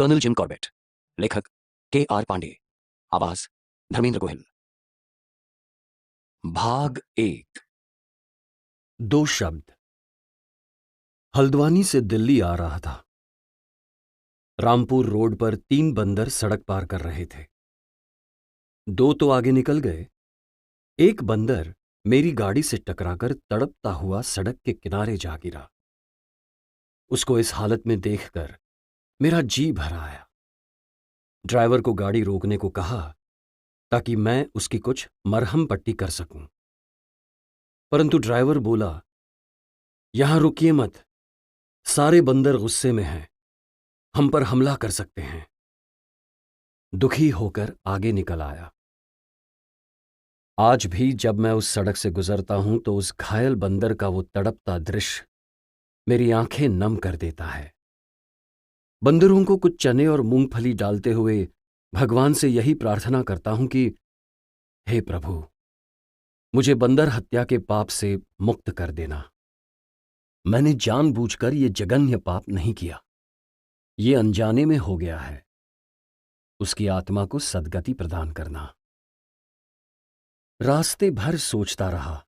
Colonel Jim Corbett. लेखक K R. Pandey. आवाज धर्मेंद्र गोहिल। भाग 1। दो शब्द। हल्द्वानी से दिल्ली आ रहा था। रामपुर रोड पर 3 बंदर सड़क पार कर रहे थे। 2 तो आगे निकल गए। एक बंदर मेरी गाड़ी से टकराकर तड़पता हुआ सड़क के किनारे जा गिरा। उसको इस हालत में देखकर मेरा जी भर आया। ड्राइवर को गाड़ी रोकने को कहा ताकि मैं उसकी कुछ मरहम पट्टी कर सकूं, परंतु ड्राइवर बोला, यहां रुकिए मत, सारे बंदर गुस्से में हैं, हम पर हमला कर सकते हैं। दुखी होकर आगे निकल आया। आज भी जब मैं उस सड़क से गुजरता हूं तो उस घायल बंदर का वो तड़पता दृश्य मेरी आंखें नम कर देता है। बंदरों को कुछ चने और मूंगफली डालते हुए भगवान से यही प्रार्थना करता हूं कि हे प्रभु, मुझे बंदर हत्या के पाप से मुक्त कर देना। मैंने जानबूझकर ये जघन्य पाप नहीं किया, ये अनजाने में हो गया है। उसकी आत्मा को सद्गति प्रदान करना। रास्ते भर सोचता रहा,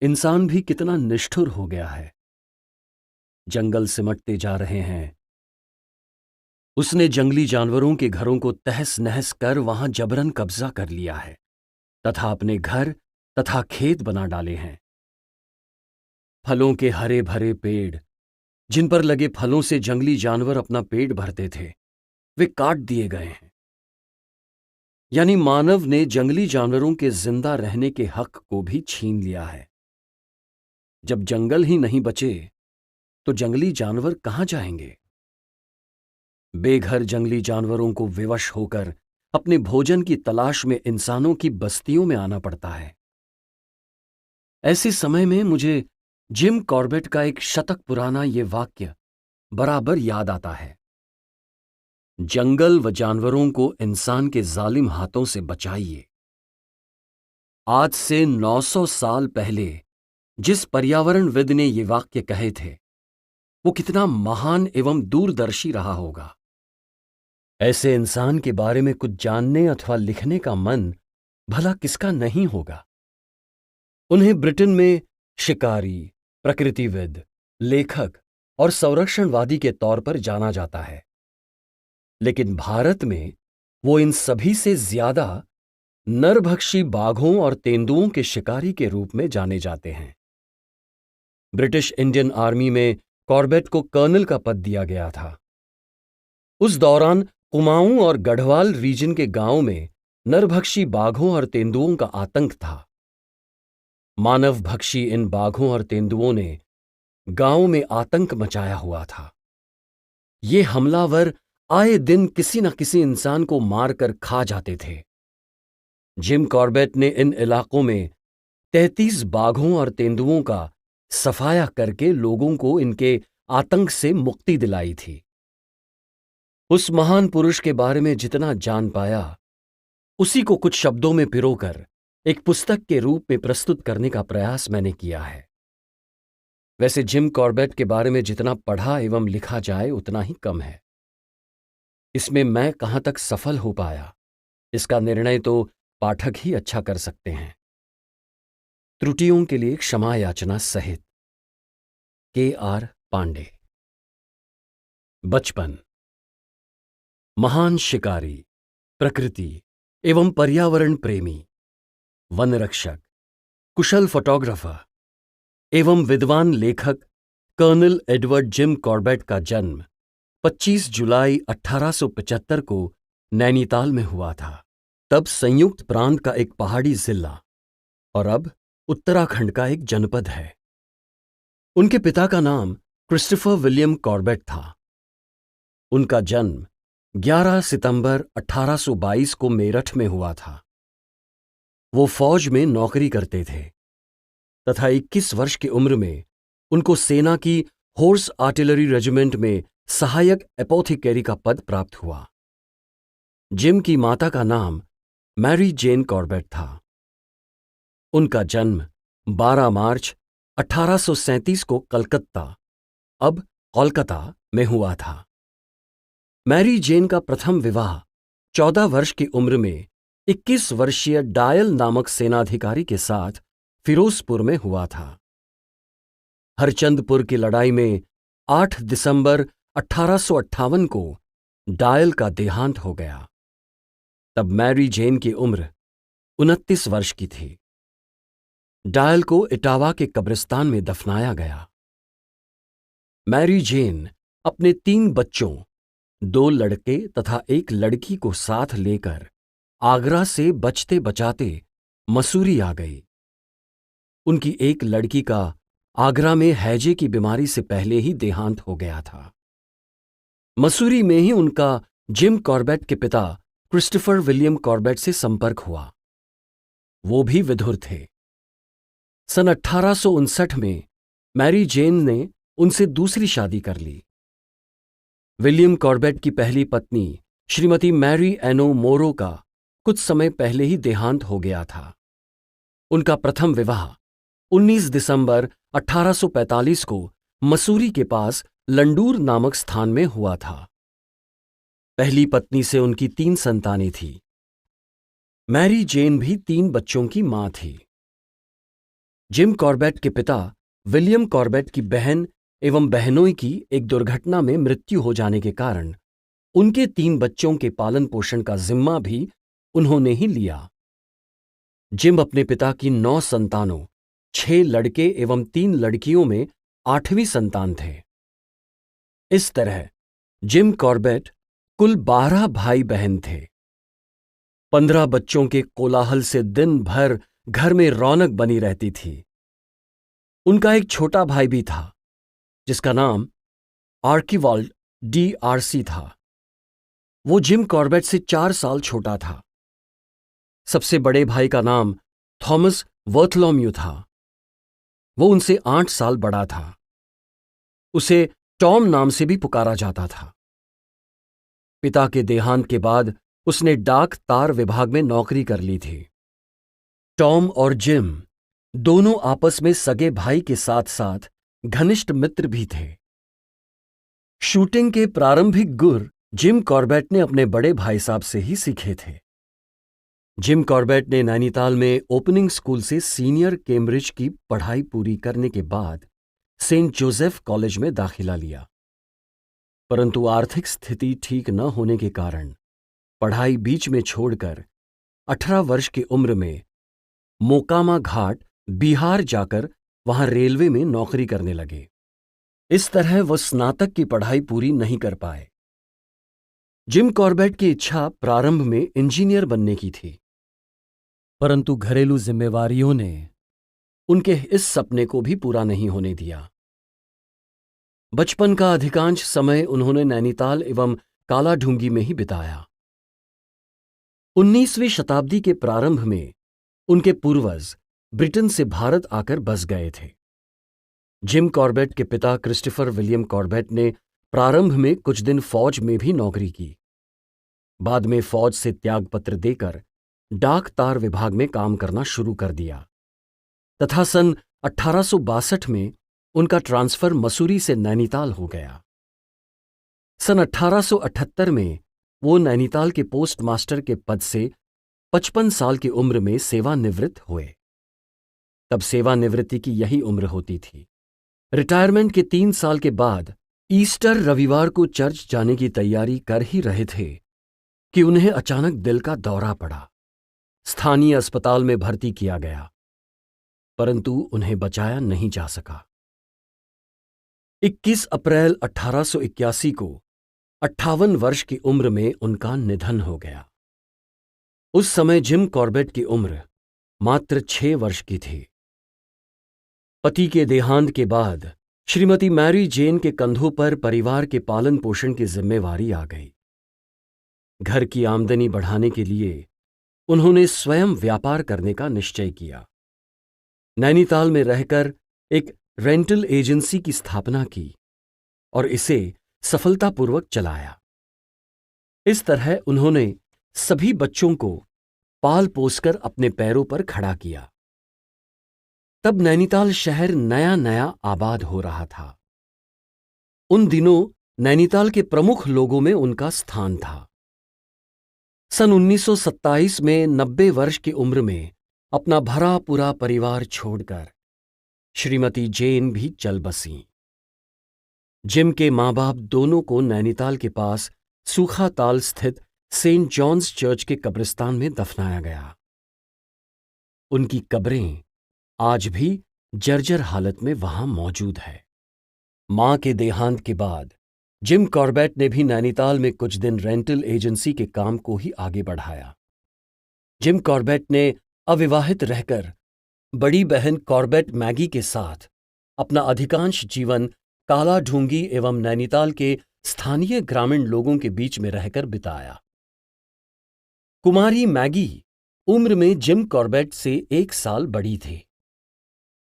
इंसान भी कितना निष्ठुर हो गया है। जंगल सिमटते जा रहे हैं। उसने जंगली जानवरों के घरों को तहस नहस कर वहां जबरन कब्जा कर लिया है तथा अपने घर तथा खेत बना डाले हैं। फलों के हरे भरे पेड़, जिन पर लगे फलों से जंगली जानवर अपना पेट भरते थे, वे काट दिए गए हैं। यानी मानव ने जंगली जानवरों के जिंदा रहने के हक को भी छीन लिया है। जब जंगल ही नहीं बचे तो जंगली जानवर कहां जाएंगे? बेघर जंगली जानवरों को विवश होकर अपने भोजन की तलाश में इंसानों की बस्तियों में आना पड़ता है। ऐसे समय में मुझे जिम कॉर्बेट का एक शतक पुराना ये वाक्य बराबर याद आता है। जंगल व जानवरों को इंसान के जालिम हाथों से बचाइए। आज से 900 साल पहले जिस पर्यावरणविद ने ये वाक्य कहे थे, वो कितना महान एवं दूरदर्शी रहा होगा। ऐसे इंसान के बारे में कुछ जानने अथवा लिखने का मन भला किसका नहीं होगा। उन्हें ब्रिटेन में शिकारी, प्रकृतिविद, लेखक और संरक्षणवादी के तौर पर जाना जाता है, लेकिन भारत में वो इन सभी से ज्यादा नरभक्षी बाघों और तेंदुओं के शिकारी के रूप में जाने जाते हैं। ब्रिटिश इंडियन आर्मी में कॉर्बेट को कर्नल का पद दिया गया था। उस दौरान कुमाऊं और गढ़वाल रीजन के गांवों में नरभक्षी बाघों और तेंदुओं का आतंक था। मानवभक्षी इन बाघों और तेंदुओं ने गांवों में आतंक मचाया हुआ था। ये हमलावर आए दिन किसी न किसी इंसान को मारकर खा जाते थे। जिम कॉर्बेट ने इन इलाकों में 33 बाघों और तेंदुओं का सफाया करके लोगों को इनके आतंक से मुक्ति दिलाई थी। उस महान पुरुष के बारे में जितना जान पाया, उसी को कुछ शब्दों में पिरोकर एक पुस्तक के रूप में प्रस्तुत करने का प्रयास मैंने किया है। वैसे जिम कॉर्बेट के बारे में जितना पढ़ा एवं लिखा जाए उतना ही कम है। इसमें मैं कहां तक सफल हो पाया, इसका निर्णय तो पाठक ही अच्छा कर सकते हैं। त्रुटियों के लिए क्षमा याचना सहित। के.आर. पांडे। बचपन। महान शिकारी, प्रकृति एवं पर्यावरण प्रेमी, वन रक्षक, कुशल फोटोग्राफर एवं विद्वान लेखक कर्नल एडवर्ड जिम कॉर्बेट का जन्म 25 जुलाई 1875 को नैनीताल में हुआ था। तब संयुक्त प्रांत का एक पहाड़ी जिला और अब उत्तराखंड का एक जनपद है। उनके पिता का नाम क्रिस्टोफर विलियम कॉर्बेट था। उनका जन्म 11 सितंबर 1822 को मेरठ में हुआ था। वो फौज में नौकरी करते थे तथा 21 वर्ष की उम्र में उनको सेना की हॉर्स आर्टिलरी रेजिमेंट में सहायक एपोथिकेरी का पद प्राप्त हुआ। जिम की माता का नाम मैरी जेन कॉर्बेट था। उनका जन्म 12 मार्च 1837 को कलकत्ता, अब कोलकाता में हुआ था। मैरी जेन का प्रथम विवाह 14 वर्ष की उम्र में 21 वर्षीय डायल नामक सेनाधिकारी के साथ फिरोजपुर में हुआ था। हरचंदपुर की लड़ाई में 8 दिसंबर 1858 को डायल का देहांत हो गया। तब मैरी जेन की उम्र 29 वर्ष की थी। डायल को इटावा के कब्रिस्तान में दफनाया गया। मैरी जेन अपने 3 बच्चों, 2 लड़के तथा 1 लड़की को साथ लेकर आगरा से बचते बचाते मसूरी आ गई। उनकी एक लड़की का आगरा में हैजे की बीमारी से पहले ही देहांत हो गया था। मसूरी में ही उनका जिम कॉर्बेट के पिता क्रिस्टोफर विलियम कॉर्बेट से संपर्क हुआ। वो भी विधुर थे। सन 1859 में मैरी जेन ने उनसे दूसरी शादी कर ली। विलियम कॉर्बेट की पहली पत्नी श्रीमती मैरी एनो मोरो का कुछ समय पहले ही देहांत हो गया था। उनका प्रथम विवाह 19 दिसंबर 1845 को मसूरी के पास लंडूर नामक स्थान में हुआ था। पहली पत्नी से उनकी 3 संतानें थीं। मैरी जेन भी 3 बच्चों की मां थी। जिम कॉर्बेट के पिता विलियम कॉर्बेट की बहन एवं बहनोई की एक दुर्घटना में मृत्यु हो जाने के कारण उनके 3 बच्चों के पालन पोषण का जिम्मा भी उन्होंने ही लिया। जिम अपने पिता की 9 संतानों, 6 लड़के एवं 3 लड़कियों में 8वीं संतान थे। इस तरह जिम कॉर्बेट कुल 12 भाई बहन थे। 15 बच्चों के कोलाहल से दिन भर घर में रौनक बनी रहती थी। उनका एक छोटा भाई भी था जिसका नाम आर्किवाल्ड DRC था। वो जिम कॉर्बेट से 4 साल छोटा था। सबसे बड़े भाई का नाम थॉमस वर्थलोम्यू था। वो उनसे 8 साल बड़ा था। उसे टॉम नाम से भी पुकारा जाता था। पिता के देहांत के बाद उसने डाक तार विभाग में नौकरी कर ली थी। टॉम और जिम दोनों आपस में सगे भाई के साथ साथ घनिष्ठ मित्र भी थे। शूटिंग के प्रारंभिक गुर जिम कॉर्बेट ने अपने बड़े भाई साहब से ही सीखे थे। जिम कॉर्बेट ने नैनीताल में ओपनिंग स्कूल से सीनियर कैम्ब्रिज की पढ़ाई पूरी करने के बाद सेंट जोसेफ कॉलेज में दाखिला लिया, परंतु आर्थिक स्थिति ठीक न होने के कारण पढ़ाई बीच में छोड़कर 18 वर्ष की उम्र में मोकामा घाट, बिहार जाकर वहां रेलवे में नौकरी करने लगे। इस तरह वह स्नातक की पढ़ाई पूरी नहीं कर पाए। जिम कॉर्बेट की इच्छा प्रारंभ में इंजीनियर बनने की थी, परंतु घरेलू जिम्मेवारियों ने उनके इस सपने को भी पूरा नहीं होने दिया। बचपन का अधिकांश समय उन्होंने नैनीताल एवं कालाढूंगी में ही बिताया। 19वीं शताब्दी के प्रारंभ में उनके पूर्वज ब्रिटेन से भारत आकर बस गए थे। जिम कॉर्बेट के पिता क्रिस्टोफर विलियम कॉर्बेट ने प्रारंभ में कुछ दिन फौज में भी नौकरी की। बाद में फौज से त्यागपत्र देकर डाक तार विभाग में काम करना शुरू कर दिया तथा सन 1862 में उनका ट्रांसफर मसूरी से नैनीताल हो गया। सन 1878 में वो नैनीताल के पोस्टमास्टर के पद से 55 साल की उम्र में सेवानिवृत्त हुए। तब सेवानिवृत्ति की यही उम्र होती थी। रिटायरमेंट के 3 साल के बाद ईस्टर रविवार को चर्च जाने की तैयारी कर ही रहे थे कि उन्हें अचानक दिल का दौरा पड़ा। स्थानीय अस्पताल में भर्ती किया गया, परंतु उन्हें बचाया नहीं जा सका। 21 अप्रैल 1881 को 58 वर्ष की उम्र में उनका निधन हो गया। उस समय जिम कॉर्बेट की उम्र मात्र 6 वर्ष की थी। पति के देहांत के बाद श्रीमती मैरी जेन के कंधों पर परिवार के पालन पोषण की जिम्मेवारी आ गई। घर की आमदनी बढ़ाने के लिए उन्होंने स्वयं व्यापार करने का निश्चय किया। नैनीताल में रहकर एक रेंटल एजेंसी की स्थापना की और इसे सफलतापूर्वक चलाया। इस तरह उन्होंने सभी बच्चों को पाल पोसकर अपने पैरों पर खड़ा किया। तब नैनीताल शहर नया नया आबाद हो रहा था। उन दिनों नैनीताल के प्रमुख लोगों में उनका स्थान था। सन 1927 में 90 वर्ष की उम्र में अपना भरा पूरा परिवार छोड़कर श्रीमती जेन भी चल बसीं। जिम के माँ बाप दोनों को नैनीताल के पास सूखाताल स्थित सेंट जॉन्स चर्च के कब्रिस्तान में दफनाया गया। उनकी कब्रें आज भी जर्जर हालत में वहां मौजूद है। मां के देहांत के बाद जिम कॉर्बेट ने भी नैनीताल में कुछ दिन रेंटल एजेंसी के काम को ही आगे बढ़ाया। जिम कॉर्बेट ने अविवाहित रहकर बड़ी बहन कॉर्बेट मैगी के साथ अपना अधिकांश जीवन काला ढूंगी एवं नैनीताल के स्थानीय ग्रामीण लोगों के बीच में रहकर बिताया। कुमारी मैगी उम्र में जिम कॉर्बेट से 1 साल बड़ी थी।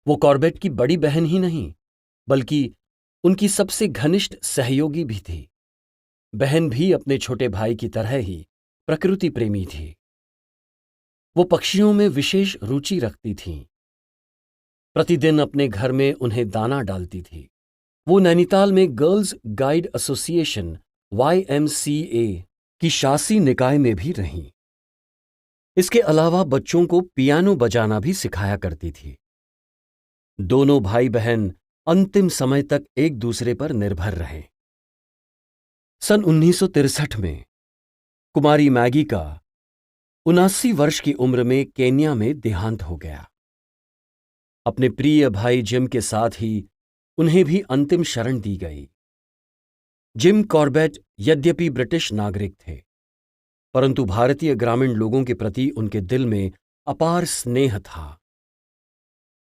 वो कॉर्बेट की बड़ी बहन ही नहीं बल्कि उनकी सबसे घनिष्ठ सहयोगी भी थी। बहन भी अपने छोटे भाई की तरह ही प्रकृति प्रेमी थी। वो पक्षियों में विशेष रुचि रखती थीं। प्रतिदिन अपने घर में उन्हें दाना डालती थी। वो नैनीताल में गर्ल्स गाइड एसोसिएशन YMCA की शासी निकाय में भी रहीं। इसके अलावा बच्चों को पियानो बजाना भी सिखाया करती थी। दोनों भाई बहन अंतिम समय तक एक दूसरे पर निर्भर रहे। सन 1963 में कुमारी मैगी का 79 वर्ष की उम्र में केन्या में देहांत हो गया। अपने प्रिय भाई जिम के साथ ही उन्हें भी अंतिम शरण दी गई। जिम कॉर्बेट यद्यपि ब्रिटिश नागरिक थे, परंतु भारतीय ग्रामीण लोगों के प्रति उनके दिल में अपार स्नेह था।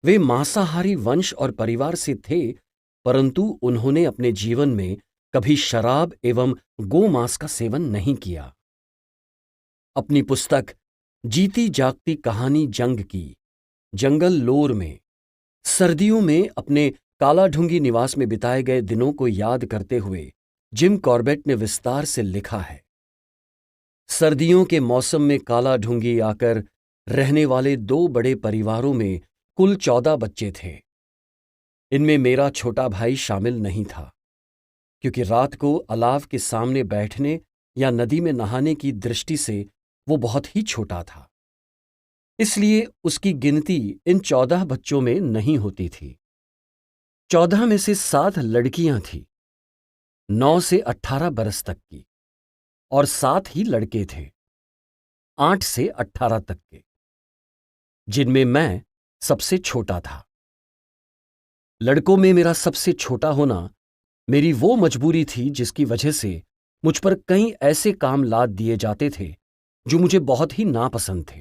वे मांसाहारी वंश और परिवार से थे, परंतु उन्होंने अपने जीवन में कभी शराब एवं गोमांस का सेवन नहीं किया। अपनी पुस्तक जीती जागती कहानी जंग की जंगल लोर में सर्दियों में अपने कालाढूंगी निवास में बिताए गए दिनों को याद करते हुए जिम कॉर्बेट ने विस्तार से लिखा है। सर्दियों के मौसम में कालाढूंगी आकर रहने वाले 2 बड़े परिवारों में कुल 14 बच्चे थे। इनमें मेरा छोटा भाई शामिल नहीं था, क्योंकि रात को अलाव के सामने बैठने या नदी में नहाने की दृष्टि से वो बहुत ही छोटा था। इसलिए उसकी गिनती इन 14 बच्चों में नहीं होती थी। 14 में से 7 लड़कियां थीं, 9 से 18 बरस तक की, और 7 ही लड़के थे, 8 से 18 तक के, जिनमें मैं सबसे छोटा था। लड़कों में मेरा सबसे छोटा होना मेरी वो मजबूरी थी जिसकी वजह से मुझ पर कई ऐसे काम लाद दिए जाते थे जो मुझे बहुत ही नापसंद थे।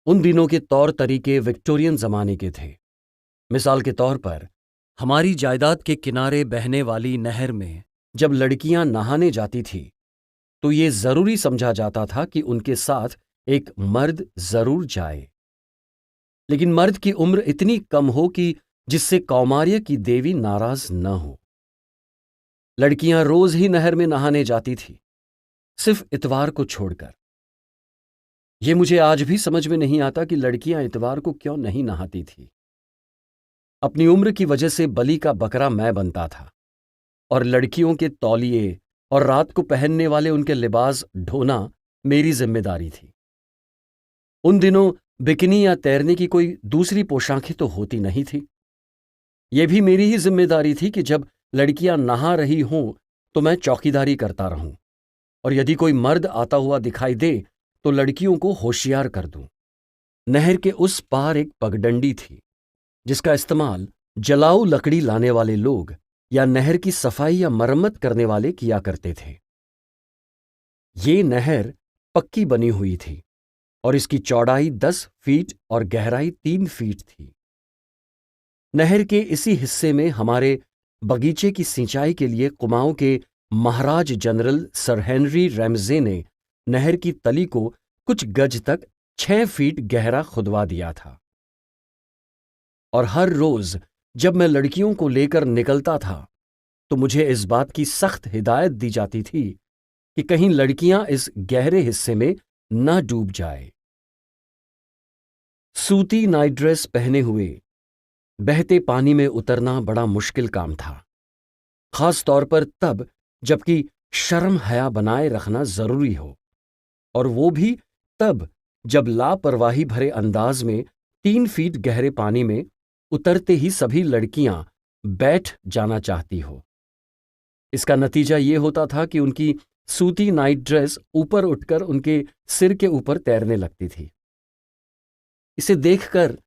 उन दिनों के तौर तरीके विक्टोरियन जमाने के थे। मिसाल के तौर पर हमारी जायदाद के किनारे बहने वाली नहर में जब लड़कियां नहाने जाती थी तो ये जरूरी समझा जाता था कि उनके साथ एक मर्द जरूर जाए, लेकिन मर्द की उम्र इतनी कम हो कि जिससे कौमार्य की देवी नाराज न हो। लड़कियां रोज ही नहर में नहाने जाती थी, सिर्फ इतवार को छोड़कर। यह मुझे आज भी समझ में नहीं आता कि लड़कियां इतवार को क्यों नहीं नहाती थी। अपनी उम्र की वजह से बलि का बकरा मैं बनता था और लड़कियों के तौलिए और रात को पहनने वाले उनके लिबास ढोना मेरी जिम्मेदारी थी। उन दिनों बिकिनी या तैरने की कोई दूसरी पोशाकें तो होती नहीं थी। यह भी मेरी ही जिम्मेदारी थी कि जब लड़कियां नहा रही हों तो मैं चौकीदारी करता रहूं, और यदि कोई मर्द आता हुआ दिखाई दे तो लड़कियों को होशियार कर दूं। नहर के उस पार एक पगडंडी थी जिसका इस्तेमाल जलाऊ लकड़ी लाने वाले लोग या नहर की सफाई या मरम्मत करने वाले किया करते थे। ये नहर पक्की बनी हुई थी और इसकी चौड़ाई 10 फीट और गहराई 3 फीट थी। नहर के इसी हिस्से में हमारे बगीचे की सिंचाई के लिए कुमाऊं के महाराज जनरल सर हेनरी रैमजे ने नहर की तली को कुछ गज तक 6 फीट गहरा खुदवा दिया था। और हर रोज जब मैं लड़कियों को लेकर निकलता था तो मुझे इस बात की सख्त हिदायत दी जाती थी कि कहीं लड़कियां इस गहरे हिस्से में न डूब जाए। सूती नाइट ड्रेस पहने हुए बहते पानी में उतरना बड़ा मुश्किल काम था। खास तौर पर तब जबकि शर्म हया बनाए रखना जरूरी हो, और वो भी तब जब लापरवाही भरे अंदाज में 3 फीट गहरे पानी में उतरते ही सभी लड़कियां बैठ जाना चाहती हो। इसका नतीजा ये होता था कि उनकी सूती नाइट ड्रेस ऊपर उठकर उनके सिर के ऊपर तैरने लगती थी। इसे देखकर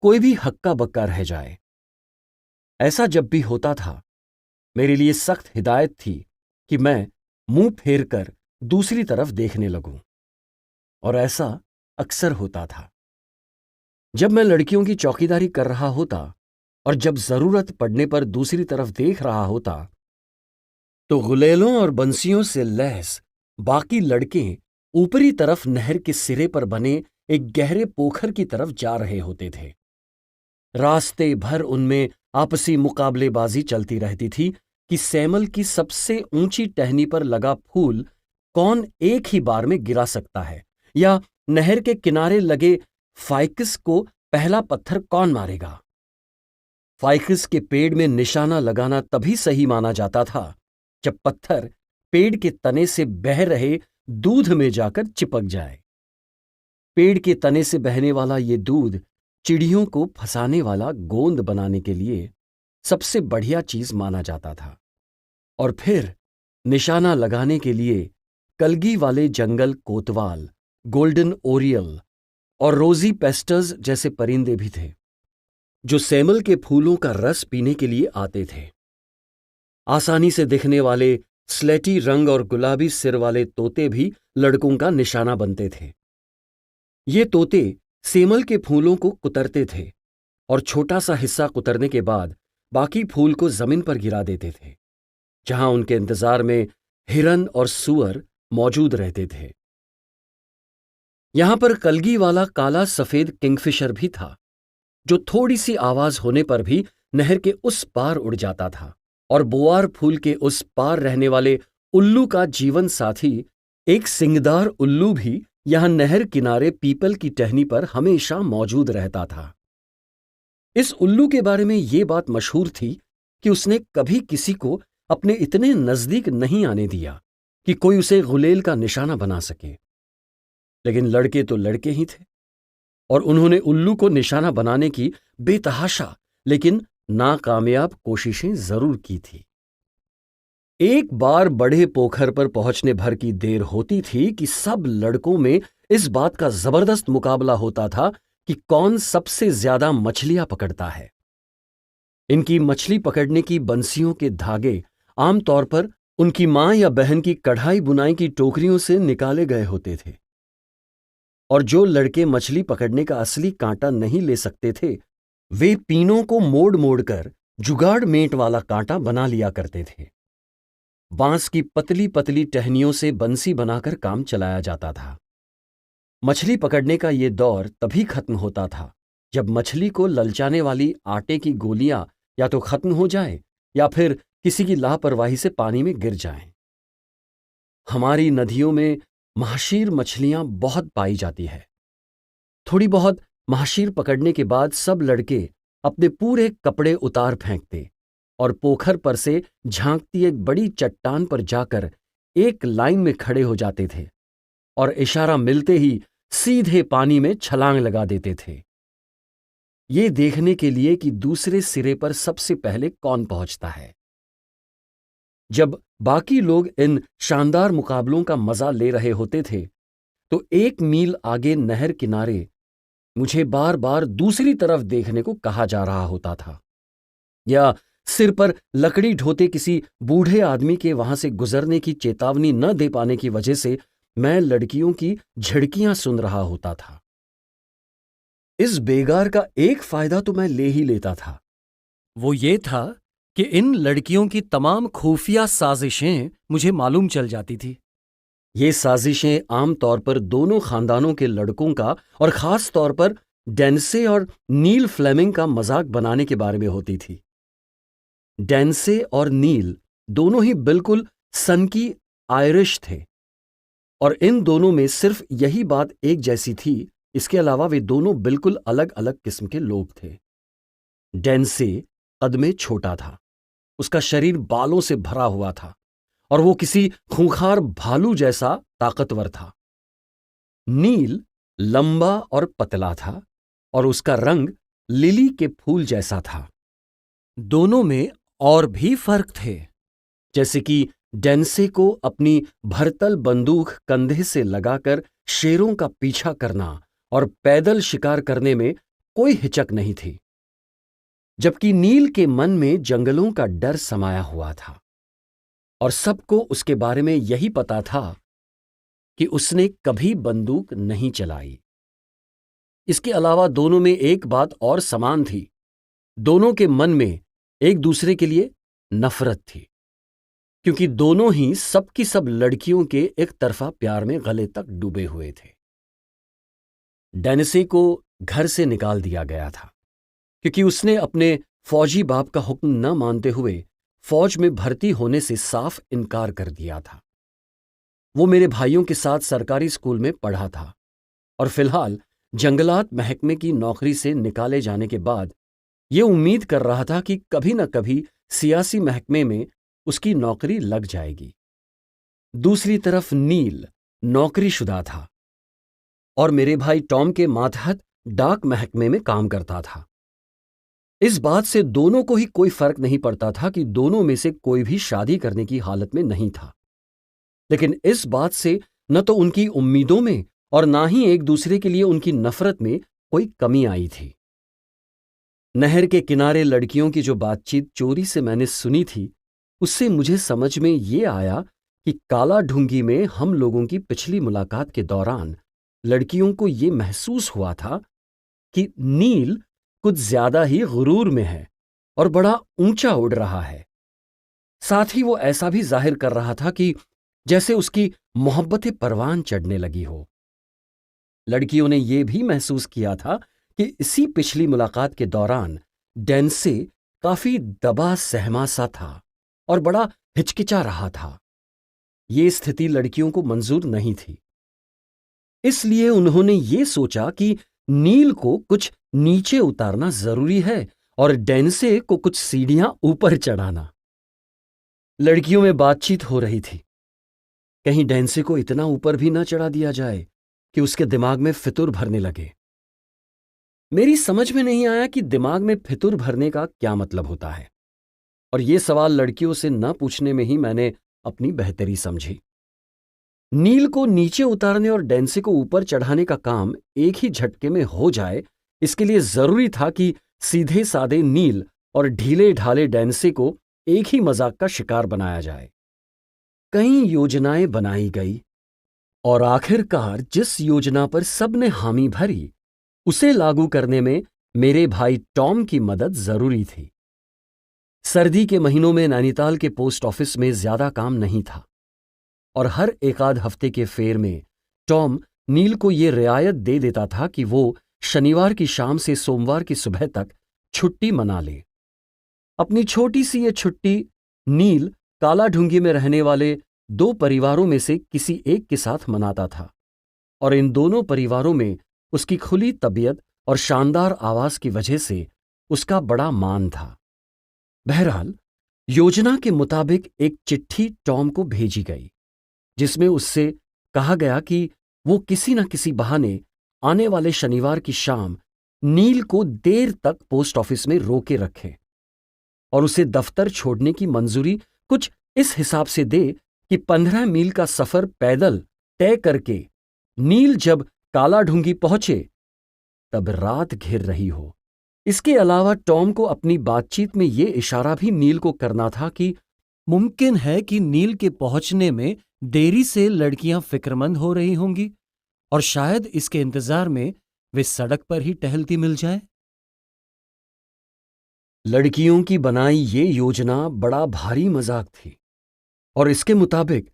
कोई भी हक्का बक्का रह जाए। ऐसा जब भी होता था, मेरे लिए सख्त हिदायत थी कि मैं मुंह फेर कर दूसरी तरफ देखने लगूं, और ऐसा अक्सर होता था। जब मैं लड़कियों की चौकीदारी कर रहा होता और जब जरूरत पड़ने पर दूसरी तरफ देख रहा होता, तो गुलेलों और बंसियों से लैस बाकी लड़के ऊपरी तरफ नहर के सिरे पर बने एक गहरे पोखर की तरफ जा रहे होते थे। रास्ते भर उनमें आपसी मुकाबलेबाजी चलती रहती थी कि सैमल की सबसे ऊंची टहनी पर लगा फूल कौन एक ही बार में गिरा सकता है, या नहर के किनारे लगे फाइकस को पहला पत्थर कौन मारेगा। फाइकस के पेड़ में निशाना लगाना तभी सही माना जाता था जब पत्थर पेड़ के तने से बह रहे दूध में जाकर चिपक जाए। पेड़ के तने से बहने वाला ये दूध चिड़ियों को फंसाने वाला गोंद बनाने के लिए सबसे बढ़िया चीज माना जाता था। और फिर निशाना लगाने के लिए कलगी वाले जंगल कोतवाल, गोल्डन ओरियल और रोजी पेस्टर्स जैसे परिंदे भी थे, जो सैमल के फूलों का रस पीने के लिए आते थे। आसानी से दिखने वाले स्लेटी रंग और गुलाबी सिर वाले तोते भी लड़कों का निशाना बनते थे। ये तोते सेमल के फूलों को कुतरते थे और छोटा सा हिस्सा कुतरने के बाद बाकी फूल को जमीन पर गिरा देते थे, जहां उनके इंतजार में हिरन और सूअर मौजूद रहते थे। यहां पर कलगी वाला काला सफेद किंगफिशर भी था, जो थोड़ी सी आवाज होने पर भी नहर के उस पार उड़ जाता था, और बोआर फूल के उस पार रहने वाले उल्लू का जीवन साथी एक सिंगदार उल्लू भी यहां नहर किनारे पीपल की टहनी पर हमेशा मौजूद रहता था। इस उल्लू के बारे में यह बात मशहूर थी कि उसने कभी किसी को अपने इतने नजदीक नहीं आने दिया कि कोई उसे गुलेल का निशाना बना सके। लेकिन लड़के तो लड़के ही थे, और उन्होंने उल्लू को निशाना बनाने की बेतहाशा लेकिन नाकामयाब कोशिशें जरूर की थी। एक बार बड़े पोखर पर पहुंचने भर की देर होती थी कि सब लड़कों में इस बात का जबरदस्त मुकाबला होता था कि कौन सबसे ज्यादा मछलियां पकड़ता है। इनकी मछली पकड़ने की बंसियों के धागे आमतौर पर उनकी मां या बहन की कढ़ाई बुनाई की टोकरियों से निकाले गए होते थे, और जो लड़के मछली पकड़ने का असली कांटा नहीं ले सकते थे, वे पीनों को मोड़ मोड़ कर जुगाड़ मेंट वाला कांटा बना लिया करते थे। बांस की पतली पतली टहनियों से बंसी बनाकर काम चलाया जाता था। मछली पकड़ने का यह दौर तभी खत्म होता था जब मछली को ललचाने वाली आटे की गोलियां या तो खत्म हो जाए या फिर किसी की लापरवाही से पानी में गिर जाएं। हमारी नदियों में महाशीर मछलियां बहुत पाई जाती है। थोड़ी बहुत महाशीर पकड़ने के बाद सब लड़के अपने पूरे कपड़े उतार फेंकते और पोखर पर से झांकती एक बड़ी चट्टान पर जाकर एक लाइन में खड़े हो जाते थे और इशारा मिलते ही सीधे पानी में छलांग लगा देते थे, ये देखने के लिए कि दूसरे सिरे पर सबसे पहले कौन पहुंचता है। जब बाकी लोग इन शानदार मुकाबलों का मजा ले रहे होते थे, तो 1 मील आगे नहर किनारे मुझे बार बार दूसरी तरफ देखने को कहा जा रहा होता था, या सिर पर लकड़ी ढोते किसी बूढ़े आदमी के वहां से गुजरने की चेतावनी न दे पाने की वजह से मैं लड़कियों की झिड़कियां सुन रहा होता था। इस बेगार का एक फायदा तो मैं ले ही लेता था। वो ये था कि इन लड़कियों की तमाम खुफिया साजिशें मुझे मालूम चल जाती थी। ये साजिशें आमतौर पर दोनों खानदानों के लड़कों का और खास तौर पर डेंसे और नील फ्लेमिंग का मजाक बनाने के बारे में होती थी। डेंसे और नील दोनों ही बिल्कुल सनकी आयरिश थे, और इन दोनों में सिर्फ यही बात एक जैसी थी। इसके अलावा वे दोनों बिल्कुल अलग अलग किस्म के लोग थे। डेंसे कद में छोटा था, उसका शरीर बालों से भरा हुआ था और वो किसी खूंखार भालू जैसा ताकतवर था। नील लंबा और पतला था और उसका रंग लिली के फूल जैसा था। दोनों में और भी फर्क थे, जैसे कि डेंसे को अपनी भरतल बंदूक कंधे से लगाकर शेरों का पीछा करना और पैदल शिकार करने में कोई हिचक नहीं थी, जबकि नील के मन में जंगलों का डर समाया हुआ था और सबको उसके बारे में यही पता था कि उसने कभी बंदूक नहीं चलाई। इसके अलावा दोनों में एक बात और समान थी, दोनों के मन में एक दूसरे के लिए नफरत थी, क्योंकि दोनों ही सब की सब लड़कियों के एक तरफा प्यार में गले तक डूबे हुए थे। डेनिसे को घर से निकाल दिया गया था क्योंकि उसने अपने फौजी बाप का हुक्म न मानते हुए फौज में भर्ती होने से साफ इनकार कर दिया था। वो मेरे भाइयों के साथ सरकारी स्कूल में पढ़ा था और फिलहाल जंगलात महकमे की नौकरी से निकाले जाने के बाद ये उम्मीद कर रहा था कि कभी न कभी सियासी महकमे में उसकी नौकरी लग जाएगी। दूसरी तरफ नील नौकरीशुदा था और मेरे भाई टॉम के मातहत डाक महकमे में काम करता था। इस बात से दोनों को ही कोई फर्क नहीं पड़ता था कि दोनों में से कोई भी शादी करने की हालत में नहीं था, लेकिन इस बात से न तो उनकी उम्मीदों में और ना ही एक दूसरे के लिए उनकी नफरत में कोई कमी आई थी। नहर के किनारे लड़कियों की जो बातचीत चोरी से मैंने सुनी थी, उससे मुझे समझ में ये आया कि काला ढूंगी में हम लोगों की पिछली मुलाकात के दौरान लड़कियों को ये महसूस हुआ था कि नील कुछ ज्यादा ही गुरूर में है और बड़ा ऊंचा उड़ रहा है। साथ ही वो ऐसा भी जाहिर कर रहा था कि जैसे उसकी मोहब्बत परवान चढ़ने लगी हो। लड़कियों ने यह भी महसूस किया था कि इसी पिछली मुलाकात के दौरान डेंसे काफी दबा सहमा सा था और बड़ा हिचकिचा रहा था। ये स्थिति लड़कियों को मंजूर नहीं थी, इसलिए उन्होंने ये सोचा कि नील को कुछ नीचे उतारना जरूरी है और डेंसे को कुछ सीढ़ियां ऊपर चढ़ाना। लड़कियों में बातचीत हो रही थी, कहीं डेंसे को इतना ऊपर भी ना चढ़ा दिया जाए कि उसके दिमाग में फितुर भरने लगे। मेरी समझ में नहीं आया कि दिमाग में फितुर भरने का क्या मतलब होता है, और यह सवाल लड़कियों से न पूछने में ही मैंने अपनी बेहतरी समझी। नील को नीचे उतारने और डेंसे को ऊपर चढ़ाने का काम एक ही झटके में हो जाए, इसके लिए जरूरी था कि सीधे साधे नील और ढीले ढाले डेंसे को एक ही मजाक का शिकार बनाया जाए। कई योजनाएं बनाई गई और आखिरकार जिस योजना पर सबने हामी भरी, उसे लागू करने में मेरे भाई टॉम की मदद जरूरी थी। सर्दी के महीनों में नैनीताल के पोस्ट ऑफिस में ज्यादा काम नहीं था और हर एकाध हफ्ते के फेर में टॉम नील को यह रियायत दे देता था कि वो शनिवार की शाम से सोमवार की सुबह तक छुट्टी मना ले। अपनी छोटी सी ये छुट्टी नील काला ढूंगी में रहने वाले 2 परिवारों में से किसी एक के साथ मनाता था और इन दोनों परिवारों में उसकी खुली तबीयत और शानदार आवाज की वजह से उसका बड़ा मान था। बहरहाल योजना के मुताबिक एक चिट्ठी टॉम को भेजी गई, जिसमें उससे कहा गया कि वो किसी न किसी बहाने आने वाले शनिवार की शाम नील को देर तक पोस्ट ऑफिस में रोके रखे और उसे दफ्तर छोड़ने की मंजूरी कुछ इस हिसाब से दे कि 15 मील का सफर पैदल तय करके नील जब काला ढूंगी पहुंचे तब रात घिर रही हो। इसके अलावा टॉम को अपनी बातचीत में यह इशारा भी नील को करना था कि मुमकिन है कि नील के पहुंचने में देरी से लड़कियां फिक्रमंद हो रही होंगी और शायद इसके इंतजार में वे सड़क पर ही टहलती मिल जाए। लड़कियों की बनाई ये योजना बड़ा भारी मजाक थी और इसके मुताबिक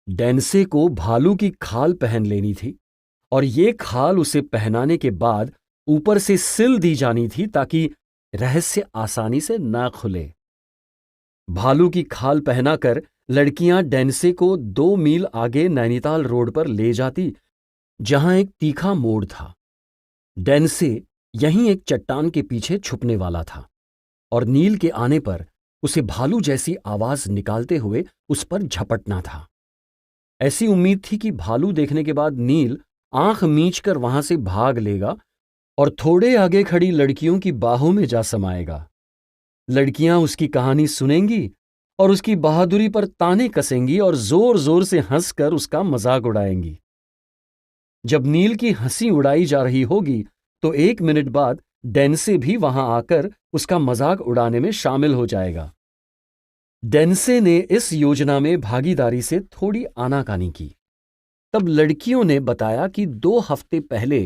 डेंसे को भालू की खाल पहन लेनी थी और ये खाल उसे पहनाने के बाद ऊपर से सिल दी जानी थी ताकि रहस्य आसानी से ना खुले। भालू की खाल पहनाकर लड़कियां डेंसे को 2 मील आगे नैनीताल रोड पर ले जाती, जहां एक तीखा मोड़ था। डेंसे यहीं एक चट्टान के पीछे छुपने वाला था और नील के आने पर उसे भालू जैसी आवाज निकालते हुए उस पर झपटना था। ऐसी उम्मीद थी कि भालू देखने के बाद नील आंख मींचकर वहां से भाग लेगा और थोड़े आगे खड़ी लड़कियों की बाहों में जा समाएगा। लड़कियां उसकी कहानी सुनेंगी और उसकी बहादुरी पर ताने कसेंगी और जोर जोर से हंसकर उसका मजाक उड़ाएंगी। जब नील की हंसी उड़ाई जा रही होगी तो 1 मिनट बाद डेंसे भी वहां आकर उसका मजाक उड़ाने में शामिल हो जाएगा। डेंसे ने इस योजना में भागीदारी से थोड़ी आनाकानी की। तब लड़कियों ने बताया कि 2 हफ्ते पहले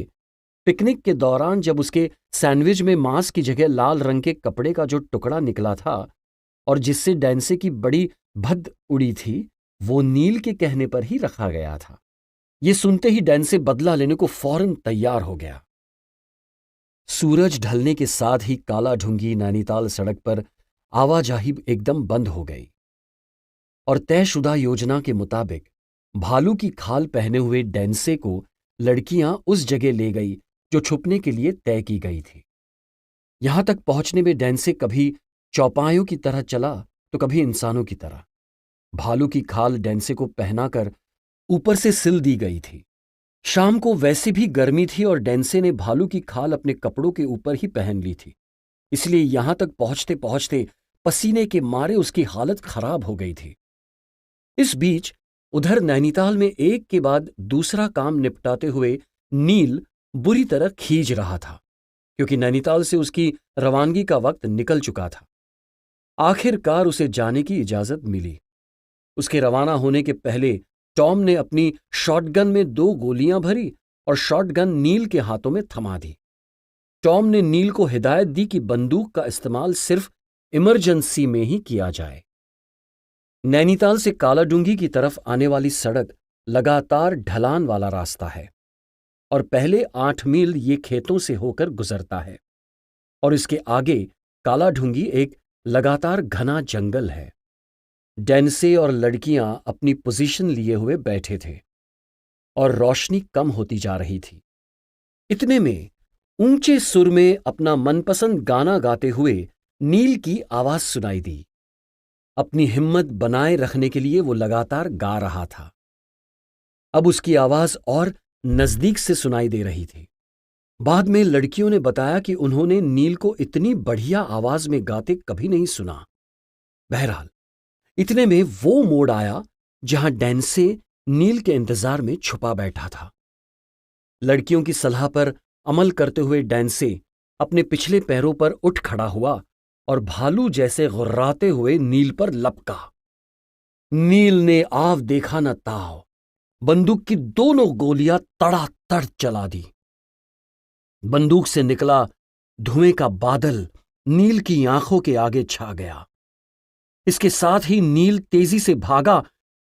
पिकनिक के दौरान जब उसके सैंडविच में मांस की जगह लाल रंग के कपड़े का जो टुकड़ा निकला था और जिससे डेंसे की बड़ी भद्द उड़ी थी, वो नील के कहने पर ही रखा गया था। ये सुनते ही डेंसे बदला लेने को फौरन तैयार हो गया। सूरज ढलने के साथ ही काला ढूंगी नैनीताल सड़क पर आवाजाही एकदम बंद हो गई और तयशुदा योजना के मुताबिक भालू की खाल पहने हुए डेंसे को लड़कियां उस जगह ले गई जो छुपने के लिए तय की गई थी। यहां तक पहुंचने में डेंसे कभी चौपायों की तरह चला तो कभी इंसानों की तरह। भालू की खाल डेंसे को पहनाकर ऊपर से सिल दी गई थी। शाम को वैसे भी गर्मी थी और डेंसे ने भालू की खाल अपने कपड़ों के ऊपर ही पहन ली थी, इसलिए यहां तक पहुंचते पहुंचते पसीने के मारे उसकी हालत खराब हो गई थी। इस बीच उधर नैनीताल में एक के बाद दूसरा काम निपटाते हुए नील बुरी तरह खींच रहा था, क्योंकि नैनीताल से उसकी रवानगी का वक्त निकल चुका था। आखिरकार उसे जाने की इजाजत मिली। उसके रवाना होने के पहले टॉम ने अपनी शॉटगन में 2 गोलियां भरी और शॉटगन नील के हाथों में थमा दी। टॉम ने नील को हिदायत दी कि बंदूक का इस्तेमाल सिर्फ इमरजेंसी में ही किया जाए। नैनीताल से कालाडूंगी की तरफ आने वाली सड़क लगातार ढलान वाला रास्ता है और पहले 8 मील ये खेतों से होकर गुजरता है और इसके आगे कालाढूंगी एक लगातार घना जंगल है। डेंसे और लड़कियां अपनी पोजीशन लिए हुए बैठे थे और रोशनी कम होती जा रही थी। इतने में ऊंचे सुर में अपना मनपसंद गाना गाते हुए नील की आवाज सुनाई दी। अपनी हिम्मत बनाए रखने के लिए वो लगातार गा रहा था। अब उसकी आवाज और नजदीक से सुनाई दे रही थी। बाद में लड़कियों ने बताया कि उन्होंने नील को इतनी बढ़िया आवाज में गाते कभी नहीं सुना। बहरहाल इतने में वो मोड़ आया जहां डेंसे नील के इंतजार में छुपा बैठा था। लड़कियों की सलाह पर अमल करते हुए डेंसे अपने पिछले पैरों पर उठ खड़ा हुआ और भालू जैसे गुर्राते हुए नील पर लपका। नील ने आव देखा न ताव, बंदूक की दोनों गोलियां तड़ातड़ चला दी। बंदूक से निकला धुएं का बादल नील की आंखों के आगे छा गया। इसके साथ ही नील तेजी से भागा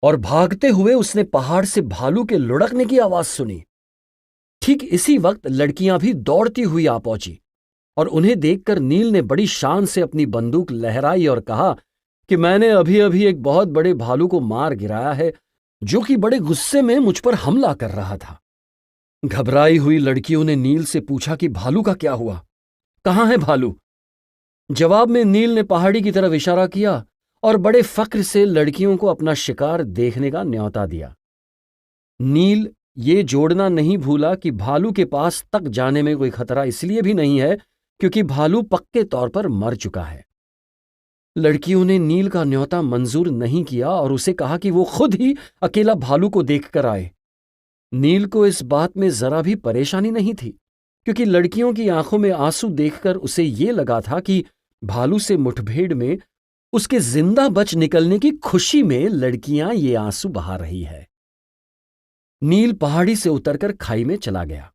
और भागते हुए उसने पहाड़ से भालू के लुढ़कने की आवाज सुनी। ठीक इसी वक्त लड़कियां भी दौड़ती हुई आ पहुंची और उन्हें देखकर नील ने बड़ी शान से अपनी बंदूक लहराई और कहा कि मैंने अभी अभी एक बहुत बड़े भालू को मार गिराया है जो कि बड़े गुस्से में मुझ पर हमला कर रहा था। घबराई हुई लड़कियों ने नील से पूछा कि भालू का क्या हुआ, कहां है भालू? जवाब में नील ने पहाड़ी की तरफ इशारा किया और बड़े फक्र से लड़कियों को अपना शिकार देखने का न्योता दिया। नील ये जोड़ना नहीं भूला कि भालू के पास तक जाने में कोई खतरा इसलिए भी नहीं है क्योंकि भालू पक्के तौर पर मर चुका है। लड़कियों ने नील का न्योता मंजूर नहीं किया और उसे कहा कि वो खुद ही अकेला भालू को देखकर आए। नील को इस बात में जरा भी परेशानी नहीं थी, क्योंकि लड़कियों की आंखों में आंसू देखकर उसे ये लगा था कि भालू से मुठभेड़ में उसके जिंदा बच निकलने की खुशी में लड़कियां ये आंसू बहा रही है। नील पहाड़ी से उतरकर खाई में चला गया।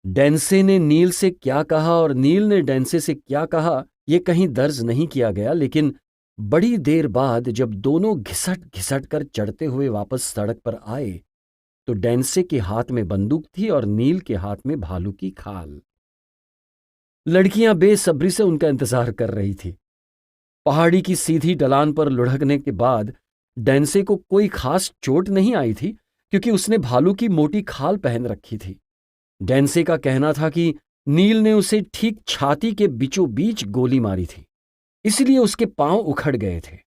डेंसे ने नील से क्या कहा और नील ने डेंसे से क्या कहा यह कहीं दर्ज नहीं किया गया, लेकिन बड़ी देर बाद जब दोनों घिसट घिसट कर चढ़ते हुए वापस सड़क पर आए तो डेंसे के हाथ में बंदूक थी और नील के हाथ में भालू की खाल। लड़कियां बेसब्री से उनका इंतजार कर रही थी। पहाड़ी की सीधी ढलान पर लुढ़कने के बाद डेंसे को कोई खास चोट नहीं आई थी, क्योंकि उसने भालू की मोटी खाल पहन रखी थी। डेंसे का कहना था कि नील ने उसे ठीक छाती के बीचों बीच गोली मारी थी। इसलिए उसके पांव उखड़ गए थे।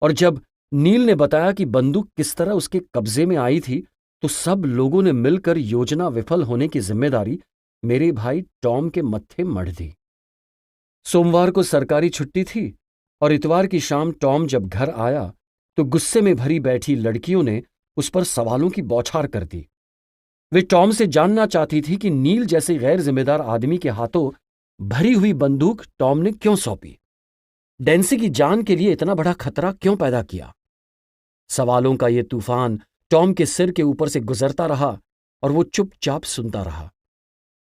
और जब नील ने बताया कि बंदूक किस तरह उसके कब्जे में आई थी, तो सब लोगों ने मिलकर योजना विफल होने की जिम्मेदारी मेरे भाई टॉम के मत्थे मढ़ दी। सोमवार को सरकारी छुट्टी थी और इतवार की शाम टॉम जब घर आया तो गुस्से में भरी बैठी लड़कियों ने उस पर सवालों की बौछार कर दी। वे टॉम से जानना चाहती थी कि नील जैसे गैर जिम्मेदार आदमी के हाथों भरी हुई बंदूक टॉम ने क्यों सौंपी, डेंसी की जान के लिए इतना बड़ा खतरा क्यों पैदा किया। सवालों का यह तूफान टॉम के सिर के ऊपर से गुजरता रहा और वो चुपचाप सुनता रहा।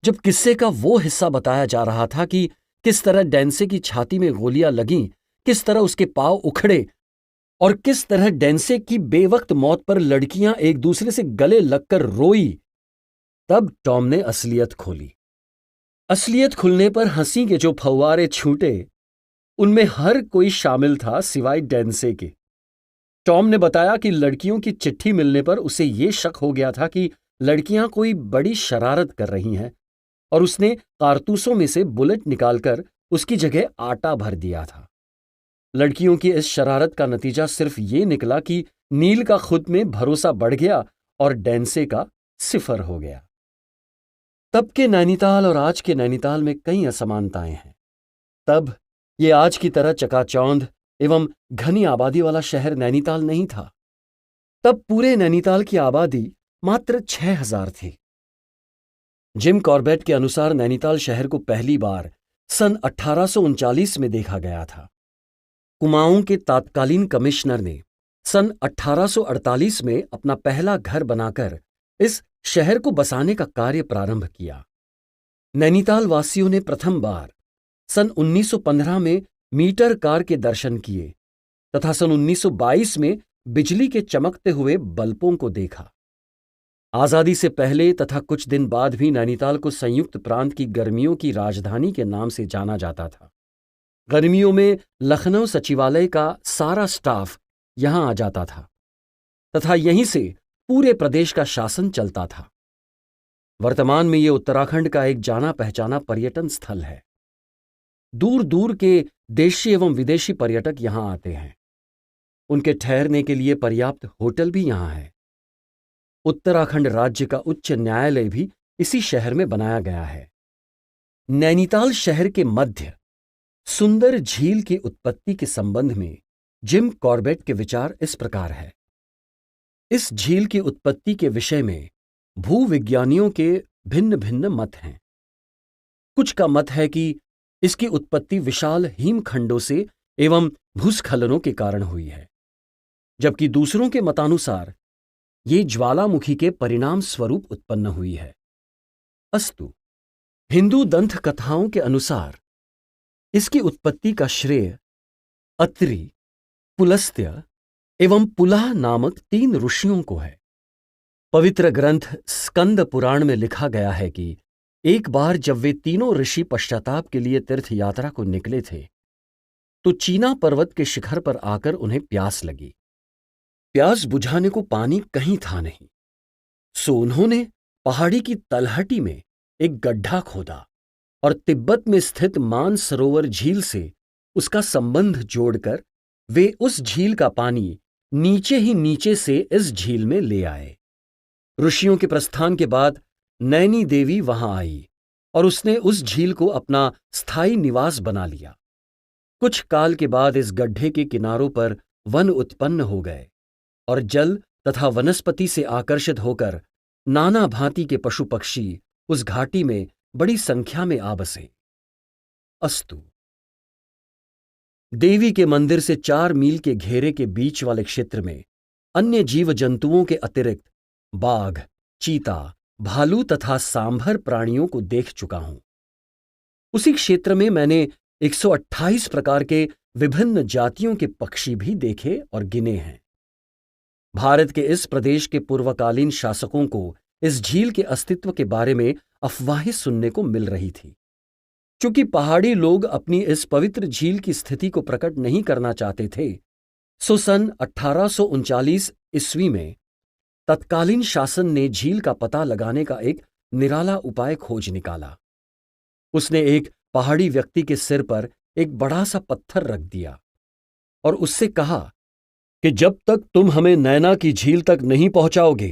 जब किस्से का वो हिस्सा बताया जा रहा था कि किस तरह डेंसे की छाती में गोलियां लगीं, किस तरह उसके पांव उखड़े और किस तरह डेंसे की बेवक्त मौत पर लड़कियां एक दूसरे से गले लगकर रोई, तब टॉम ने असलियत खोली। असलियत खुलने पर हंसी के जो फव्वारे छूटे उनमें हर कोई शामिल था सिवाय डेंसे के। टॉम ने बताया कि लड़कियों की चिट्ठी मिलने पर उसे यह शक हो गया था कि लड़कियां कोई बड़ी शरारत कर रही हैं और उसने कारतूसों में से बुलेट निकालकर उसकी जगह आटा भर दिया था। लड़कियों की इस शरारत का नतीजा सिर्फ ये निकला कि नील का खुद में भरोसा बढ़ गया और डेंसे का सिफर हो गया। तब के नैनीताल और आज के नैनीताल में कई असमानताएं हैं। तब ये आज की तरह चकाचौंध एवं घनी आबादी वाला शहर नैनीताल नहीं था। तब पूरे नैनीताल की आबादी मात्र 6000 थी। जिम कॉर्बेट के अनुसार नैनीताल शहर को पहली बार सन 1839 में देखा गया था। कुमाऊं के तत्कालीन कमिश्नर ने सन 1848 में अपना पहला घर बनाकर इस शहर को बसाने का कार्य प्रारंभ किया। नैनीताल वासियों ने प्रथम बार सन 1915 में मीटर कार के दर्शन किए तथा सन 1922 में बिजली के चमकते हुए बल्बों को देखा। आजादी से पहले तथा कुछ दिन बाद भी नैनीताल को संयुक्त प्रांत की गर्मियों की राजधानी के नाम से जाना जाता था। गर्मियों में लखनऊ सचिवालय का सारा स्टाफ यहां आ जाता था तथा यहीं से पूरे प्रदेश का शासन चलता था। वर्तमान में यह उत्तराखंड का एक जाना पहचाना पर्यटन स्थल है। दूर दूर के देशी एवं विदेशी पर्यटक यहां आते हैं। उनके ठहरने के लिए पर्याप्त होटल भी यहां है। उत्तराखंड राज्य का उच्च न्यायालय भी इसी शहर में बनाया गया है। नैनीताल शहर के मध्य सुंदर झील की उत्पत्ति के संबंध में जिम कॉर्बेट के विचार इस प्रकार है। इस झील की उत्पत्ति के विषय में भूविज्ञानियों के भिन्न भिन्न मत हैं। कुछ का मत है कि इसकी उत्पत्ति विशाल हिमखंडों से एवं भूस्खलनों के कारण हुई है, जबकि दूसरों के मतानुसार ये ज्वालामुखी के परिणाम स्वरूप उत्पन्न हुई है। अस्तु, हिंदू दंत कथाओं के अनुसार इसकी उत्पत्ति का श्रेय अत्रि, पुलस्त्य एवं पुलह नामक 3 ऋषियों को है। पवित्र ग्रंथ स्कंद पुराण में लिखा गया है कि एक बार जब वे तीनों ऋषि पश्चाताप के लिए तीर्थ यात्रा को निकले थे तो चीना पर्वत के शिखर पर आकर उन्हें प्यास लगी। प्यास बुझाने को पानी कहीं था नहीं, सो उन्होंने पहाड़ी की तलहटी में एक गड्ढा खोदा और तिब्बत में स्थित मानसरोवर झील से उसका संबंध जोड़कर वे उस झील का पानी नीचे ही नीचे से इस झील में ले आए। ऋषियों के प्रस्थान के बाद नैनी देवी वहां आई और उसने उस झील को अपना स्थायी निवास बना लिया। कुछ काल के बाद इस गड्ढे के किनारों पर वन उत्पन्न हो गए और जल तथा वनस्पति से आकर्षित होकर नाना भांति के पशु पक्षी उस घाटी में बड़ी संख्या में आ बसे। अस्तु, देवी के मंदिर से 4 मील के घेरे के बीच वाले क्षेत्र में अन्य जीव जंतुओं के अतिरिक्त बाघ, चीता, भालू तथा सांभर प्राणियों को देख चुका हूं। उसी क्षेत्र में मैंने 128 प्रकार के विभिन्न जातियों के पक्षी भी देखे और गिने हैं। भारत के इस प्रदेश के पूर्वकालीन शासकों को इस झील के अस्तित्व के बारे में अफवाहें सुनने को मिल रही थी। चूंकि पहाड़ी लोग अपनी इस पवित्र झील की स्थिति को प्रकट नहीं करना चाहते थे, सो सन 1839 ईस्वी में तत्कालीन शासन ने झील का पता लगाने का एक निराला उपाय खोज निकाला। उसने एक पहाड़ी व्यक्ति के सिर पर एक बड़ा सा पत्थर रख दिया और उससे कहा कि जब तक तुम हमें नैना की झील तक नहीं पहुंचाओगे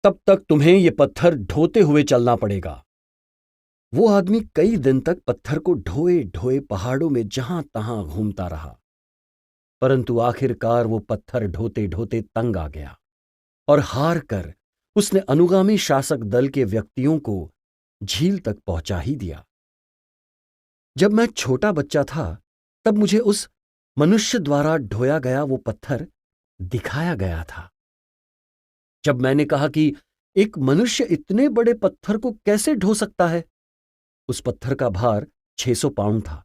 तब तक तुम्हें यह पत्थर ढोते हुए चलना पड़ेगा। वो आदमी कई दिन तक पत्थर को ढोए ढोए पहाड़ों में जहां तहां घूमता रहा, परंतु आखिरकार वो पत्थर ढोते ढोते तंग आ गया और हार कर उसने अनुगामी शासक दल के व्यक्तियों को झील तक पहुंचा ही दिया। जब मैं छोटा बच्चा था तब मुझे उस मनुष्य द्वारा ढोया गया वो पत्थर दिखाया गया था। जब मैंने कहा कि एक मनुष्य इतने बड़े पत्थर को कैसे ढो सकता है, उस पत्थर का भार 600 पाउंड था,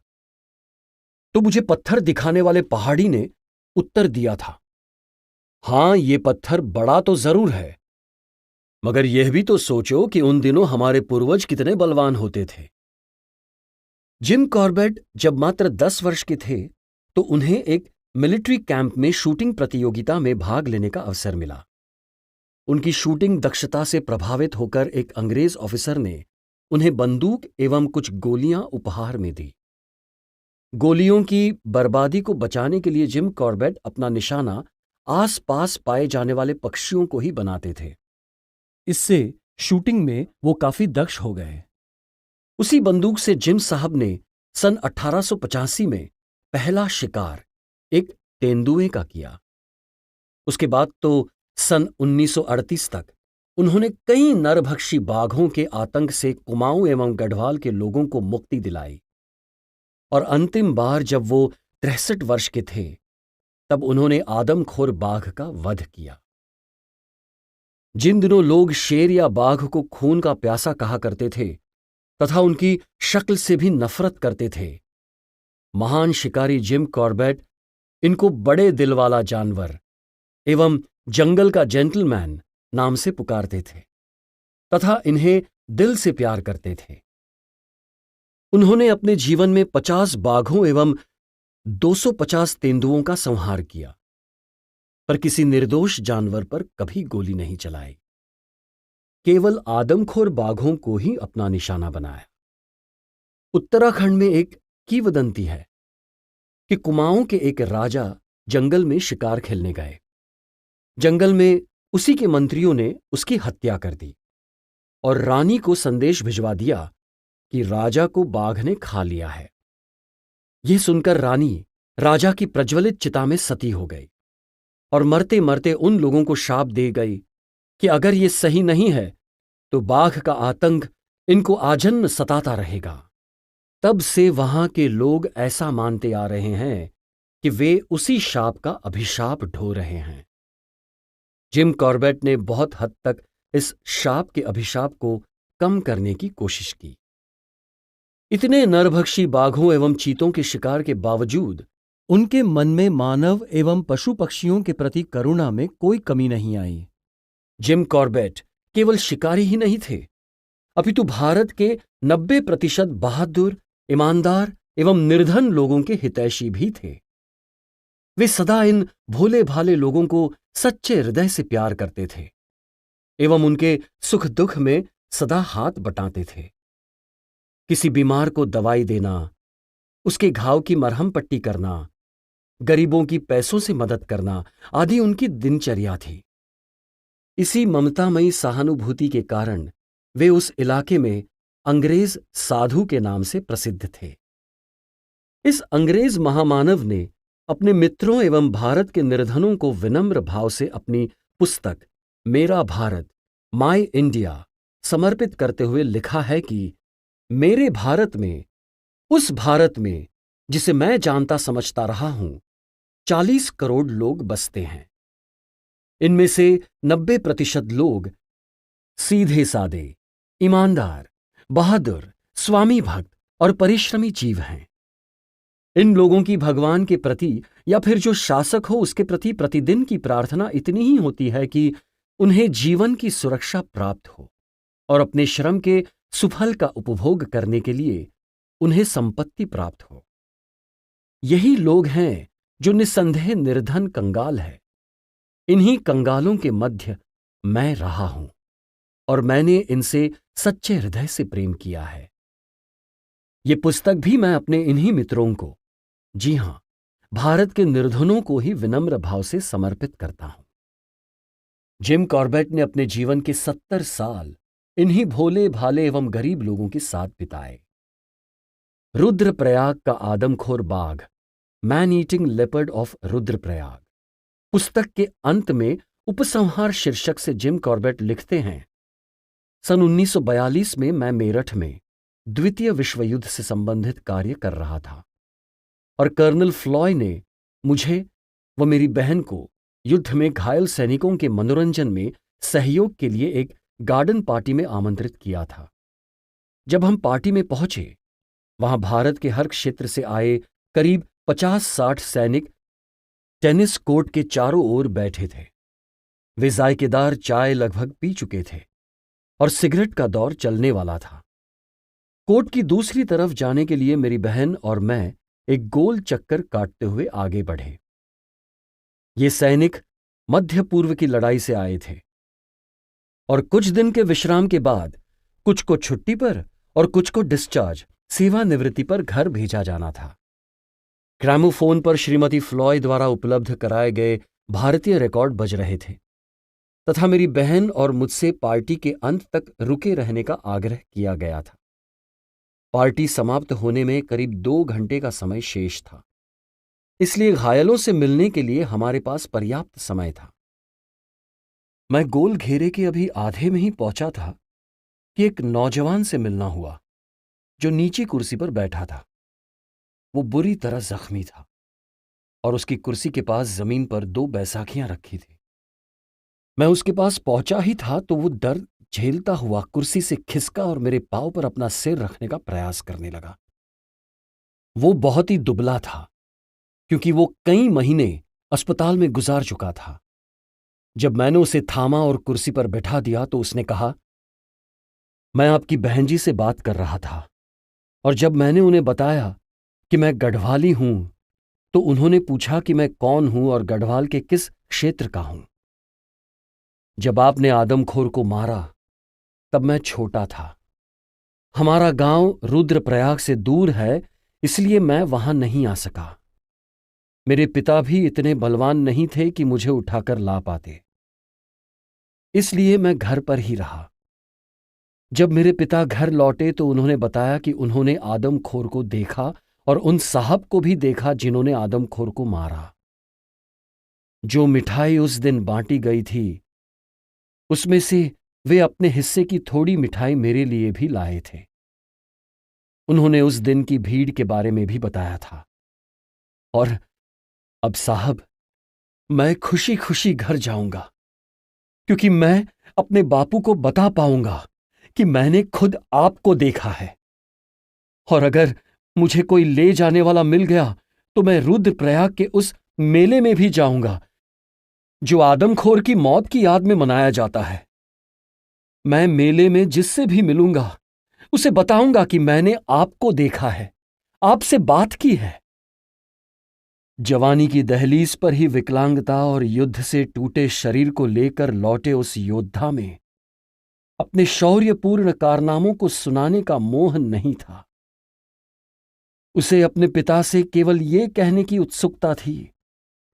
तो मुझे पत्थर दिखाने वाले पहाड़ी ने उत्तर दिया था, हां ये पत्थर बड़ा तो जरूर है, मगर यह भी तो सोचो कि उन दिनों हमारे पूर्वज कितने बलवान होते थे। जिम कॉर्बेट जब मात्र 10 वर्ष के थे तो उन्हें एक मिलिट्री कैंप में शूटिंग प्रतियोगिता में भाग लेने का अवसर मिला। उनकी शूटिंग दक्षता से प्रभावित होकर एक अंग्रेज ऑफिसर ने उन्हें बंदूक एवं कुछ गोलियां उपहार में दी। गोलियों की बर्बादी को बचाने के लिए जिम कॉर्बेट अपना निशाना आसपास पाए जाने वाले पक्षियों को ही बनाते थे। इससे शूटिंग में वो काफी दक्ष हो गए। उसी बंदूक से जिम साहब ने सन 1885 में पहला शिकार एक तेंदुए का किया। उसके बाद तो सन 1938 तक उन्होंने कई नरभक्षी बाघों के आतंक से कुमाऊं एवं गढ़वाल के लोगों को मुक्ति दिलाई, और अंतिम बार जब वो 63 वर्ष के थे तब उन्होंने आदमखोर बाघ का वध किया। जिन दिनों लोग शेर या बाघ को खून का प्यासा कहा करते थे तथा उनकी शक्ल से भी नफरत करते थे, महान शिकारी जिम कॉर्बेट इनको बड़े दिल वाला जानवर एवं जंगल का जेंटलमैन नाम से पुकारते थे तथा इन्हें दिल से प्यार करते थे। उन्होंने अपने जीवन में 50 बाघों एवं 250 तेंदुओं का संहार किया, पर किसी निर्दोष जानवर पर कभी गोली नहीं चलाई। केवल आदमखोर बाघों को ही अपना निशाना बनाया। उत्तराखंड में एक किंवदंती है कि कुमाऊं के एक राजा जंगल में शिकार खेलने गए। जंगल में उसी के मंत्रियों ने उसकी हत्या कर दी और रानी को संदेश भिजवा दिया कि राजा को बाघ ने खा लिया है। यह सुनकर रानी राजा की प्रज्वलित चिता में सती हो गई और मरते मरते उन लोगों को शाप दे गई कि अगर ये सही नहीं है तो बाघ का आतंक इनको आजन्म सताता रहेगा। तब से वहां के लोग ऐसा मानते आ रहे हैं कि वे उसी शाप का अभिशाप ढो रहे हैं। जिम कॉर्बेट ने बहुत हद तक इस शाप के अभिशाप को कम करने की कोशिश की। इतने नरभक्षी बाघों एवं चीतों के शिकार के बावजूद उनके मन में मानव एवं पशु पक्षियों के प्रति करुणा में कोई कमी नहीं आई। जिम कॉर्बेट केवल शिकारी ही नहीं थे, अपितु भारत के 90% बहादुर, ईमानदार एवं निर्धन लोगों के हितैषी भी थे। वे सदा इन भोले भाले लोगों को सच्चे हृदय से प्यार करते थे एवं उनके सुख दुख में सदा हाथ बटाते थे। किसी बीमार को दवाई देना, उसके घाव की मरहम पट्टी करना, गरीबों की पैसों से मदद करना आदि उनकी दिनचर्या थी। इसी ममतामयी सहानुभूति के कारण वे उस इलाके में अंग्रेज साधु के नाम से प्रसिद्ध थे। इस अंग्रेज महामानव ने अपने मित्रों एवं भारत के निर्धनों को विनम्र भाव से अपनी पुस्तक मेरा भारत, माय इंडिया समर्पित करते हुए लिखा है कि मेरे भारत में, उस भारत में जिसे मैं जानता समझता रहा हूं, 40 करोड़ लोग बसते हैं। इनमें से 90% लोग सीधे सादे, ईमानदार, बहादुर, स्वामी भक्त और परिश्रमी जीव हैं। इन लोगों की भगवान के प्रति या फिर जो शासक हो उसके प्रति प्रतिदिन की प्रार्थना इतनी ही होती है कि उन्हें जीवन की सुरक्षा प्राप्त हो और अपने श्रम के सुफल का उपभोग करने के लिए उन्हें संपत्ति प्राप्त हो। यही लोग हैं जो निस्संदेह निर्धन कंगाल है। इन्हीं कंगालों के मध्य मैं रहा हूं और मैंने इनसे सच्चे हृदय से प्रेम किया है। ये पुस्तक भी मैं अपने इन्हीं मित्रों को जी हां, भारत के निर्धनों को ही विनम्र भाव से समर्पित करता हूं। जिम कॉर्बेट ने अपने जीवन के 70 साल इन्हीं भोले भाले एवं गरीब लोगों के साथ बिताए। रुद्रप्रयाग का आदमखोर बाघ, man eating leopard of Rudraprayag, पुस्तक के अंत में उपसंहार शीर्षक से जिम कॉर्बेट लिखते हैं, सन 1942 में मैं मेरठ में द्वितीय विश्व युद्ध से संबंधित कार्य कर रहा था और कर्नल फ्लॉय ने मुझे व मेरी बहन को युद्ध में घायल सैनिकों के मनोरंजन में सहयोग के लिए एक गार्डन पार्टी में आमंत्रित किया था। जब हम पार्टी में पहुंचे, वहां भारत के हर क्षेत्र से आए करीब 50-60 सैनिक टेनिस कोर्ट के चारों ओर बैठे थे। वे जायकेदार चाय लगभग पी चुके थे और सिगरेट का दौर चलने वाला था। कोर्ट की दूसरी तरफ जाने के लिए मेरी बहन और मैं एक गोल चक्कर काटते हुए आगे बढ़े। ये सैनिक मध्य पूर्व की लड़ाई से आए थे और कुछ दिन के विश्राम के बाद कुछ को छुट्टी पर और कुछ को डिस्चार्ज, सेवानिवृत्ति पर घर भेजा जाना था। ग्रामोफोन पर श्रीमती फ्लॉय द्वारा उपलब्ध कराए गए भारतीय रिकॉर्ड बज रहे थे तथा मेरी बहन और मुझसे पार्टी के अंत तक रुके रहने का आग्रह किया गया था। पार्टी समाप्त होने में करीब 2 घंटे का समय शेष था, इसलिए घायलों से मिलने के लिए हमारे पास पर्याप्त समय था। मैं गोल घेरे के अभी आधे में ही पहुंचा था कि एक नौजवान से मिलना हुआ जो नीचे कुर्सी पर बैठा था। वो बुरी तरह जख्मी था और उसकी कुर्सी के पास जमीन पर 2 बैसाखियां रखी थी। मैं उसके पास पहुंचा ही था तो वो दर्द झेलता हुआ कुर्सी से खिसका और मेरे पांव पर अपना सिर रखने का प्रयास करने लगा। वो बहुत ही दुबला था क्योंकि वो कई महीने अस्पताल में गुजार चुका था। जब मैंने उसे थामा और कुर्सी पर बैठा दिया तो उसने कहा, मैं आपकी बहन जी से बात कर रहा था और जब मैंने उन्हें बताया कि मैं गढ़वाली हूं तो उन्होंने पूछा कि मैं कौन हूं और गढ़वाल के किस क्षेत्र का हूं। जब आपने आदमखोर को मारा तब मैं छोटा था। हमारा गांव रुद्रप्रयाग से दूर है, इसलिए मैं वहां नहीं आ सका। मेरे पिता भी इतने बलवान नहीं थे कि मुझे उठाकर ला पाते, इसलिए मैं घर पर ही रहा। जब मेरे पिता घर लौटे तो उन्होंने बताया कि उन्होंने आदमखोर को देखा और उन साहब को भी देखा जिन्होंने आदमखोर को मारा। जो मिठाई उस दिन बांटी गई थी उसमें से वे अपने हिस्से की थोड़ी मिठाई मेरे लिए भी लाए थे। उन्होंने उस दिन की भीड़ के बारे में भी बताया था। और अब साहब, मैं खुशी खुशी घर जाऊंगा क्योंकि मैं अपने बापू को बता पाऊंगा कि मैंने खुद आपको देखा है। और अगर मुझे कोई ले जाने वाला मिल गया तो मैं रुद्रप्रयाग के उस मेले में भी जाऊंगा जो आदमखोर की मौत की याद में मनाया जाता है। मैं मेले में जिससे भी मिलूंगा उसे बताऊंगा कि मैंने आपको देखा है, आपसे बात की है। जवानी की दहलीज पर ही विकलांगता और युद्ध से टूटे शरीर को लेकर लौटे उस योद्धा में अपने शौर्यपूर्ण कारनामों को सुनाने का मोह नहीं था। उसे अपने पिता से केवल ये कहने की उत्सुकता थी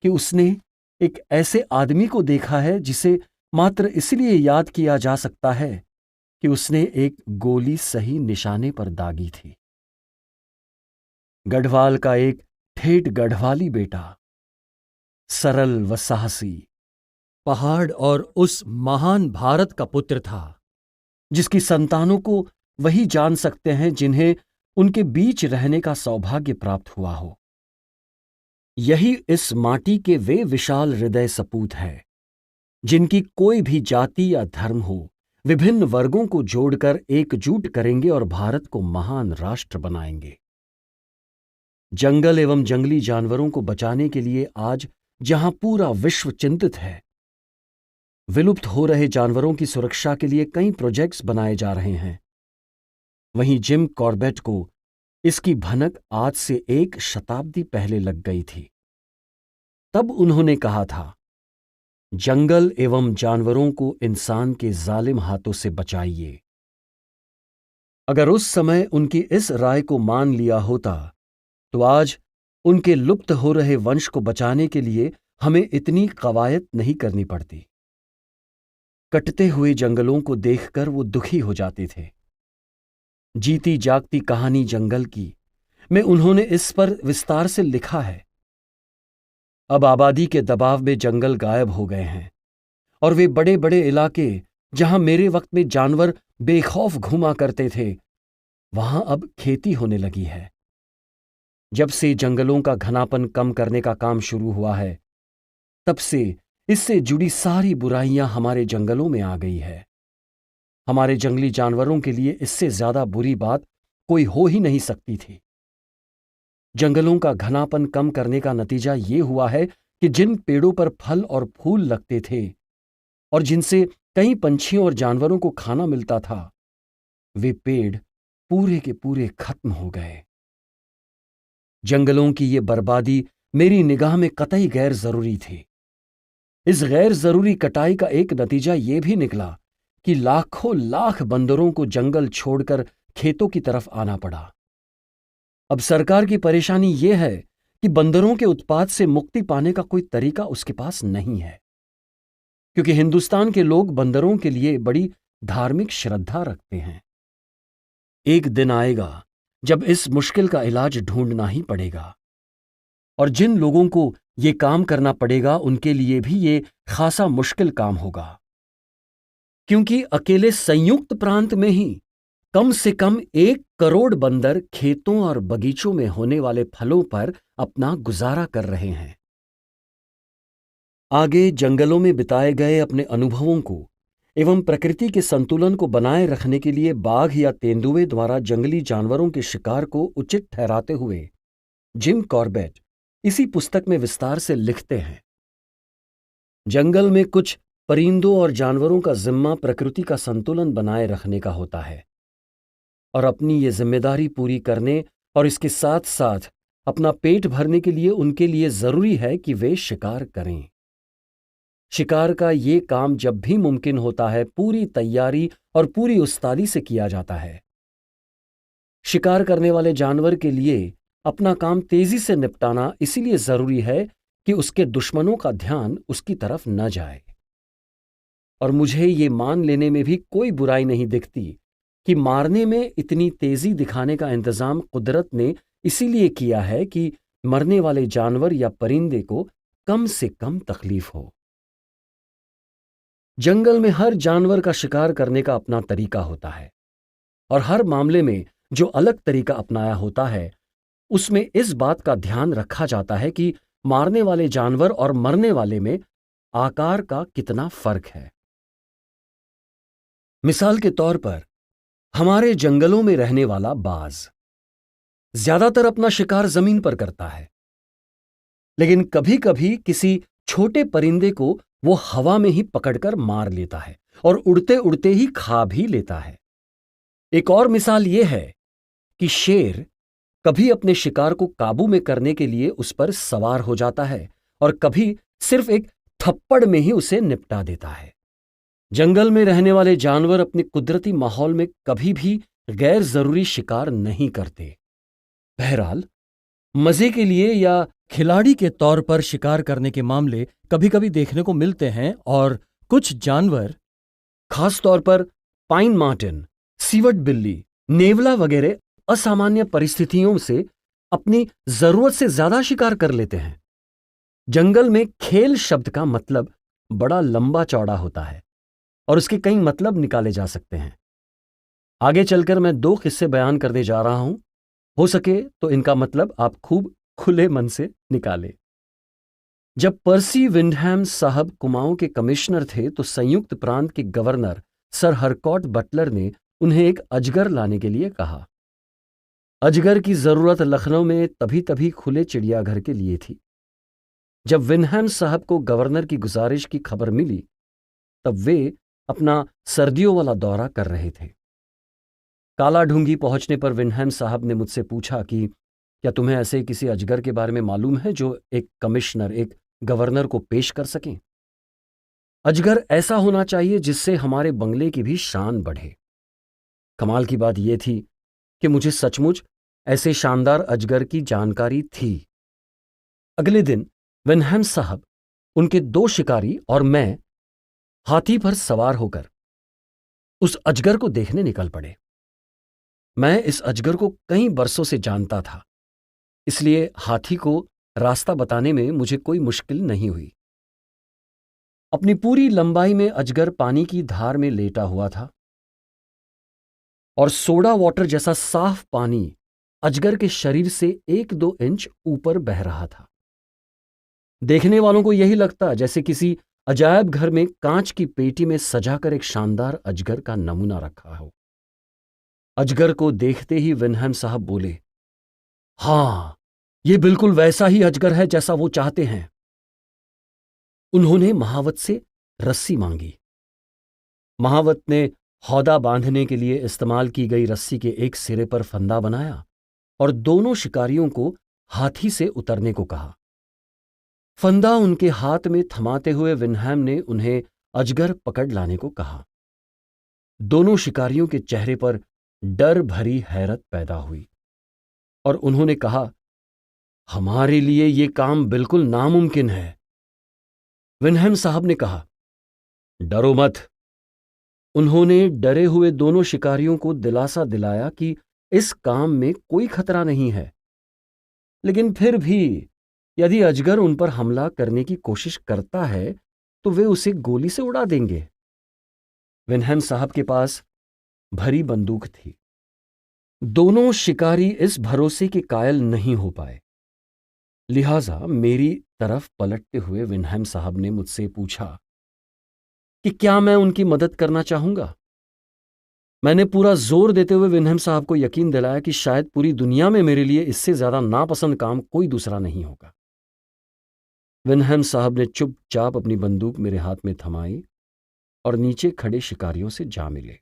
कि उसने एक ऐसे आदमी को देखा है जिसे मात्र इसलिए याद किया जा सकता है कि उसने एक गोली सही निशाने पर दागी थी। गढ़वाल का एक ठेठ गढ़वाली बेटा, सरल व साहसी, पहाड़ और उस महान भारत का पुत्र था जिसकी संतानों को वही जान सकते हैं जिन्हें उनके बीच रहने का सौभाग्य प्राप्त हुआ हो। यही इस माटी के वे विशाल हृदय सपूत हैं जिनकी कोई भी जाति या धर्म हो, विभिन्न वर्गों को जोड़कर एकजुट करेंगे और भारत को महान राष्ट्र बनाएंगे। जंगल एवं जंगली जानवरों को बचाने के लिए आज जहां पूरा विश्व चिंतित है, विलुप्त हो रहे जानवरों की सुरक्षा के लिए कई प्रोजेक्ट्स बनाए जा रहे हैं, वहीं जिम कॉर्बेट को इसकी भनक आज से 1 शताब्दी पहले लग गई थी। तब उन्होंने कहा था, जंगल एवं जानवरों को इंसान के जालिम हाथों से बचाइए। अगर उस समय उनकी इस राय को मान लिया होता तो आज उनके लुप्त हो रहे वंश को बचाने के लिए हमें इतनी कवायद नहीं करनी पड़ती। कटते हुए जंगलों को देखकर वो दुखी हो जाते थे। जीती जागती कहानी जंगल की में उन्होंने इस पर विस्तार से लिखा है। अब आबादी के दबाव में जंगल गायब हो गए हैं और वे बड़े बड़े इलाके जहां मेरे वक्त में जानवर बेखौफ घूमा करते थे, वहां अब खेती होने लगी है। जब से जंगलों का घनापन कम करने का काम शुरू हुआ है, तब से इससे जुड़ी सारी बुराइयां हमारे जंगलों में आ गई है। हमारे जंगली जानवरों के लिए इससे ज्यादा बुरी बात कोई हो ही नहीं सकती थी। जंगलों का घनापन कम करने का नतीजा ये हुआ है कि जिन पेड़ों पर फल और फूल लगते थे और जिनसे कई पंछियों और जानवरों को खाना मिलता था, वे पेड़ पूरे के पूरे खत्म हो गए। जंगलों की ये बर्बादी मेरी निगाह में कतई गैर जरूरी थी। इस गैर जरूरी कटाई का एक नतीजा ये भी निकला कि लाखों लाख बंदरों को जंगल छोड़कर खेतों की तरफ आना पड़ा। अब सरकार की परेशानी यह है कि बंदरों के उत्पात से मुक्ति पाने का कोई तरीका उसके पास नहीं है, क्योंकि हिंदुस्तान के लोग बंदरों के लिए बड़ी धार्मिक श्रद्धा रखते हैं। एक दिन आएगा जब इस मुश्किल का इलाज ढूंढना ही पड़ेगा, और जिन लोगों को ये काम करना पड़ेगा उनके लिए भी ये खासा मुश्किल काम होगा, क्योंकि अकेले संयुक्त प्रांत में ही कम से कम 1 करोड़ बंदर खेतों और बगीचों में होने वाले फलों पर अपना गुजारा कर रहे हैं। आगे जंगलों में बिताए गए अपने अनुभवों को एवं प्रकृति के संतुलन को बनाए रखने के लिए बाघ या तेंदुए द्वारा जंगली जानवरों के शिकार को उचित ठहराते हुए जिम कॉर्बेट इसी पुस्तक में विस्तार से लिखते हैं। जंगल में कुछ परिंदों और जानवरों का जिम्मा प्रकृति का संतुलन बनाए रखने का होता है, और अपनी ये जिम्मेदारी पूरी करने और इसके साथ साथ अपना पेट भरने के लिए उनके लिए जरूरी है कि वे शिकार करें। शिकार का ये काम जब भी मुमकिन होता है पूरी तैयारी और पूरी उस्तादी से किया जाता है। शिकार करने वाले जानवर के लिए अपना काम तेजी से निपटाना इसीलिए जरूरी है कि उसके दुश्मनों का ध्यान उसकी तरफ न जाए। और मुझे ये मान लेने में भी कोई बुराई नहीं दिखती कि मारने में इतनी तेजी दिखाने का इंतजाम कुदरत ने इसीलिए किया है कि मरने वाले जानवर या परिंदे को कम से कम तकलीफ हो। जंगल में हर जानवर का शिकार करने का अपना तरीका होता है, और हर मामले में जो अलग तरीका अपनाया होता है उसमें इस बात का ध्यान रखा जाता है कि मारने वाले जानवर और मरने वाले में आकार का कितना फर्क है। मिसाल के तौर पर हमारे जंगलों में रहने वाला बाज ज्यादातर अपना शिकार जमीन पर करता है, लेकिन कभी कभी किसी छोटे परिंदे को वो हवा में ही पकड़कर मार लेता है और उड़ते उड़ते ही खा भी लेता है। एक और मिसाल यह है कि शेर कभी अपने शिकार को काबू में करने के लिए उस पर सवार हो जाता है और कभी सिर्फ एक थप्पड़ में ही उसे निपटा देता है। जंगल में रहने वाले जानवर अपने कुदरती माहौल में कभी भी गैर जरूरी शिकार नहीं करते। बहरहाल, मजे के लिए या खिलाड़ी के तौर पर शिकार करने के मामले कभी कभी देखने को मिलते हैं, और कुछ जानवर, खास तौर पर पाइन मार्टिन, सीवट बिल्ली, नेवला वगैरह असामान्य परिस्थितियों से अपनी जरूरत से ज्यादा शिकार कर लेते हैं। जंगल में खेल शब्द का मतलब बड़ा लंबा चौड़ा होता है और उसके कई मतलब निकाले जा सकते हैं। आगे चलकर मैं 2 किस्से बयान करने जा रहा हूं, हो सके तो इनका मतलब आप खूब खुले मन से निकाले। जब पर्सी विंडहैम साहब कुमाऊं के कमिश्नर थे तो संयुक्त प्रांत के गवर्नर सर हरकॉट बटलर ने उन्हें एक अजगर लाने के लिए कहा। अजगर की जरूरत लखनऊ में तभी तभी खुले चिड़ियाघर के लिए थी। जब विंडहैम साहब को गवर्नर की गुजारिश की खबर मिली, तब वे अपना सर्दियों वाला दौरा कर रहे थे। काला ढूंगी पहुंचने पर विंडहैम साहब ने मुझसे पूछा कि क्या तुम्हें ऐसे किसी अजगर के बारे में मालूम है जो एक कमिश्नर, एक गवर्नर को पेश कर सके? अजगर ऐसा होना चाहिए जिससे हमारे बंगले की भी शान बढ़े। कमाल की बात यह थी कि मुझे सचमुच ऐसे शानदार अजगर की जानकारी थी, अगले दिन विनहैम साहब, उनके 2 शिकारी और मैं हाथी पर सवार होकर उस अजगर को देखने निकल पड़े। मैं इस अजगर को कई बरसों से जानता था, इसलिए हाथी को रास्ता बताने में मुझे कोई मुश्किल नहीं हुई। अपनी पूरी लंबाई में अजगर पानी की धार में लेटा हुआ था और सोडा वाटर जैसा साफ पानी अजगर के शरीर से 1-2 इंच ऊपर बह रहा था। देखने वालों को यही लगता जैसे किसी अजायब घर में कांच की पेटी में सजाकर एक शानदार अजगर का नमूना रखा हो। अजगर को देखते ही विनहैम साहब बोले, हां, यह बिल्कुल वैसा ही अजगर है जैसा वो चाहते हैं। उन्होंने महावत से रस्सी मांगी। महावत ने हौदा बांधने के लिए इस्तेमाल की गई रस्सी के एक सिरे पर फंदा बनाया और दोनों शिकारियों को हाथी से उतरने को कहा। फंदा उनके हाथ में थमाते हुए विनहैम ने उन्हें अजगर पकड़ लाने को कहा। दोनों शिकारियों के चेहरे पर डर भरी हैरत पैदा हुई और उन्होंने कहा, हमारे लिए यह काम बिल्कुल नामुमकिन है। विनहैम साहब ने कहा, डरो मत। उन्होंने डरे हुए दोनों शिकारियों को दिलासा दिलाया कि इस काम में कोई खतरा नहीं है, लेकिन फिर भी यदि अजगर उन पर हमला करने की कोशिश करता है तो वे उसे गोली से उड़ा देंगे। विनहैम साहब के पास भरी बंदूक थी। दोनों शिकारी इस भरोसे के कायल नहीं हो पाए। लिहाजा मेरी तरफ पलटते हुए विनहैम साहब ने मुझसे पूछा कि क्या मैं उनकी मदद करना चाहूंगा। मैंने पूरा जोर देते हुए विनहैम साहब को यकीन दिलाया कि शायद पूरी दुनिया में मेरे लिए इससे ज्यादा नापसंद काम कोई दूसरा नहीं होगा। विनहैम साहब ने चुपचाप अपनी बंदूक मेरे हाथ में थमाई और नीचे खड़े शिकारियों से जा मिले।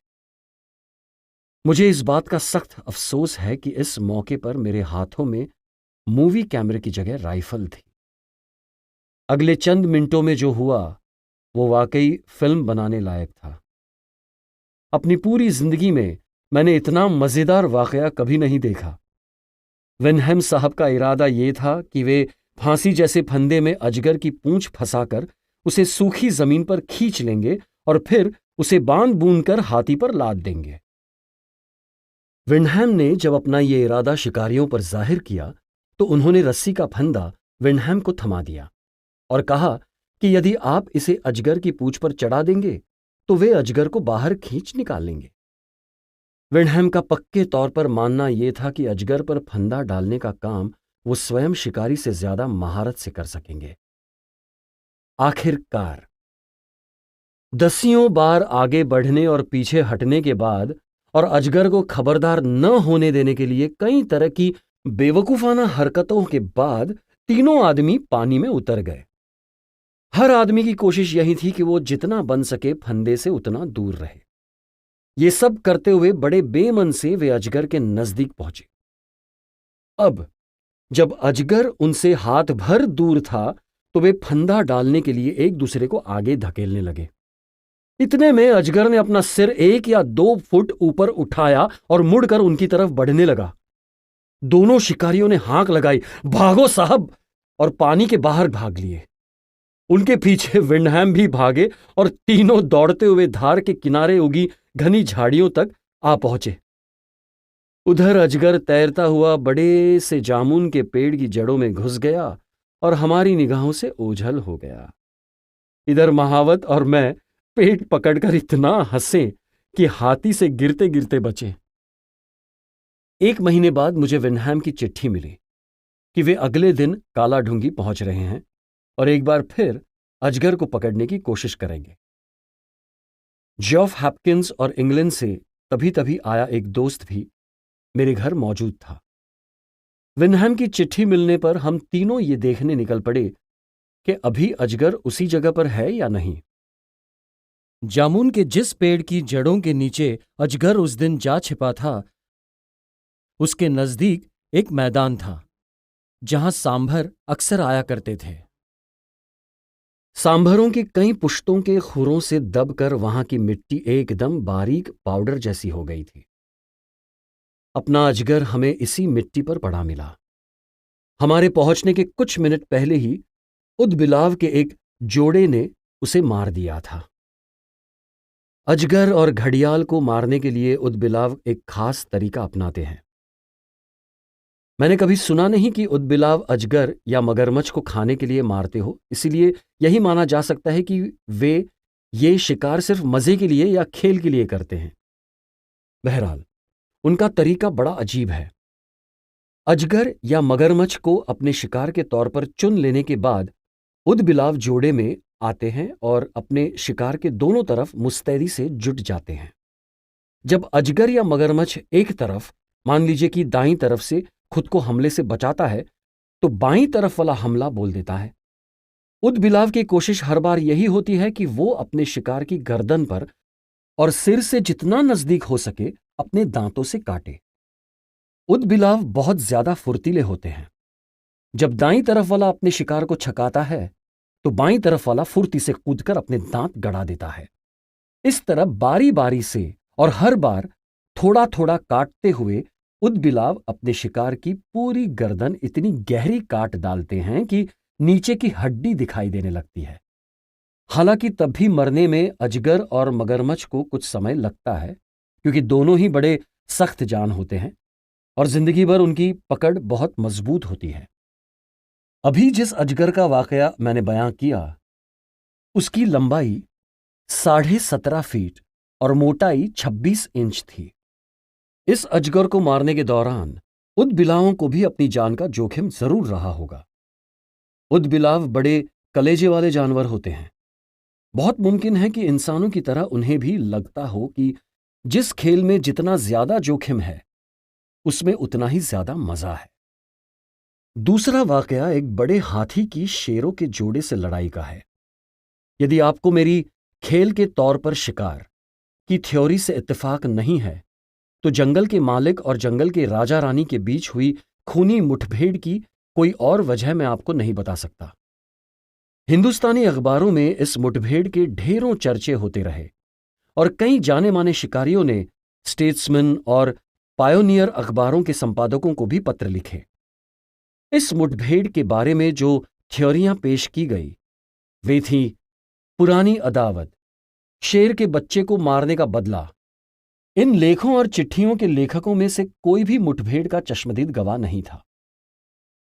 मुझे इस बात का सख्त अफसोस है कि इस मौके पर मेरे हाथों में मूवी कैमरे की जगह राइफल थी। अगले चंद मिनटों में जो हुआ वो वाकई फिल्म बनाने लायक था। अपनी पूरी जिंदगी में मैंने इतना मजेदार वाकया कभी नहीं देखा। विनहैम साहब का इरादा यह था कि वे फांसी जैसे फंदे में अजगर की पूंछ फंसाकर उसे सूखी जमीन पर खींच लेंगे और फिर उसे बांध बूंद कर हाथी पर लाद देंगे। विनहैम ने जब अपना यह इरादा शिकारियों पर जाहिर किया तो उन्होंने रस्सी का फंदा विनहैम को थमा दिया और कहा कि यदि आप इसे अजगर की पूंछ पर चढ़ा देंगे तो वे अजगर को बाहर खींच निकाल लेंगे। विनहैम का पक्के तौर पर मानना यह था कि अजगर पर फंदा डालने का काम वो स्वयं शिकारी से ज्यादा महारत से कर सकेंगे। आखिरकार दसियों बार आगे बढ़ने और पीछे हटने के बाद और अजगर को खबरदार न होने देने के लिए कई तरह की बेवकूफाना हरकतों के बाद तीनों आदमी पानी में उतर गए। हर आदमी की कोशिश यही थी कि वो जितना बन सके फंदे से उतना दूर रहे। ये सब करते हुए बड़े बेमन से वे अजगर के नजदीक पहुंचे। अब जब अजगर उनसे हाथ भर दूर था तो वे फंदा डालने के लिए एक दूसरे को आगे धकेलने लगे। इतने में अजगर ने अपना सिर 1 या 2 फुट ऊपर उठाया और मुड़कर उनकी तरफ बढ़ने लगा। दोनों शिकारियों ने हाक लगाई, भागो साहब, और पानी के बाहर भाग लिए। उनके पीछे विंडहैम भी भागे और तीनों दौड़ते हुए धार के किनारे उगी घनी झाड़ियों तक आ पहुंचे। उधर अजगर तैरता हुआ बड़े से जामुन के पेड़ की जड़ों में घुस गया और हमारी निगाहों से ओझल हो गया। इधर महावत और मैं पेट पकड़कर इतना हंसे कि हाथी से गिरते गिरते बचे। 1 महीने बाद मुझे विंडहैम की चिट्ठी मिली कि वे अगले दिन काला ढूंगी पहुंच रहे हैं और एक बार फिर अजगर को पकड़ने की कोशिश करेंगे। जॉफ हैपकिंस और इंग्लैंड से तभी तभी आया एक दोस्त भी मेरे घर मौजूद था। विंडहैम की चिट्ठी मिलने पर हम तीनों ये देखने निकल पड़े कि अभी अजगर उसी जगह पर है या नहीं। जामुन के जिस पेड़ की जड़ों के नीचे अजगर उस दिन जा छिपा था, उसके नजदीक एक मैदान था जहां सांभर अक्सर आया करते थे। सांभरों की कई पुश्तों के खुरों से दबकर वहां की मिट्टी एकदम बारीक पाउडर जैसी हो गई थी। अपना अजगर हमें इसी मिट्टी पर पड़ा मिला। हमारे पहुंचने के कुछ मिनट पहले ही उदबिलाव के एक जोड़े ने उसे मार दिया था। अजगर और घड़ियाल को मारने के लिए उदबिलाव एक खास तरीका अपनाते हैं। मैंने कभी सुना नहीं कि उदबिलाव अजगर या मगरमच्छ को खाने के लिए मारते हो, इसीलिए यही माना जा सकता है कि वे ये शिकार सिर्फ मजे के लिए या खेल के लिए करते हैं। बहरहाल, उनका तरीका बड़ा अजीब है। अजगर या मगरमच्छ को अपने शिकार के तौर पर चुन लेने के बाद उदबिलाव जोड़े में आते हैं और अपने शिकार के दोनों तरफ मुस्तैदी से जुट जाते हैं। जब अजगर या मगरमच्छ एक तरफ, मान लीजिए कि दाईं तरफ से खुद को हमले से बचाता है, तो बाईं तरफ वाला हमला बोल देता है। उदबिलाव की कोशिश हर बार यही होती है कि वो अपने शिकार की गर्दन पर और सिर से जितना नजदीक हो सके अपने दांतों से काटे। उदबिलाव बहुत ज्यादा फुर्तीले होते हैं। जब दाईं तरफ वाला अपने शिकार को छकाता है, तो बाईं तरफ वाला फुर्ती से कूदकर अपने दांत गड़ा देता है। इस तरह बारी बारी से और हर बार थोड़ा थोड़ा काटते हुए उदबिलाव अपने शिकार की पूरी गर्दन इतनी गहरी काट डालते हैं कि नीचे की हड्डी दिखाई देने लगती है। हालांकि तब भी मरने में अजगर और मगरमच्छ को कुछ समय लगता है, क्योंकि दोनों ही बड़े सख्त जान होते हैं और जिंदगी भर उनकी पकड़ बहुत मजबूत होती है। अभी जिस अजगर का वाकया मैंने बयां किया, उसकी लंबाई 17.5 फीट और मोटाई 26 इंच थी। इस अजगर को मारने के दौरान उदबिलावों को भी अपनी जान का जोखिम जरूर रहा होगा। उदबिलाव बड़े कलेजे वाले जानवर होते हैं। बहुत मुमकिन है कि इंसानों की तरह उन्हें भी लगता हो कि जिस खेल में जितना ज्यादा जोखिम है, उसमें उतना ही ज्यादा मजा है। दूसरा वाकया एक बड़े हाथी की शेरों के जोड़े से लड़ाई का है। यदि आपको मेरी खेल के तौर पर शिकार की थ्योरी से इत्तेफाक नहीं है, तो जंगल के मालिक और जंगल के राजा रानी के बीच हुई खूनी मुठभेड़ की कोई और वजह मैं आपको नहीं बता सकता। हिंदुस्तानी अखबारों में इस मुठभेड़ के ढेरों चर्चे होते रहे और कई जाने माने शिकारियों ने स्टेट्समैन और पायोनियर अखबारों के संपादकों को भी पत्र लिखे। इस मुठभेड़ के बारे में जो थ्योरियां पेश की गई, वे थी पुरानी अदावत, शेर के बच्चे को मारने का बदला। इन लेखों और चिट्ठियों के लेखकों में से कोई भी मुठभेड़ का चश्मदीद गवाह नहीं था।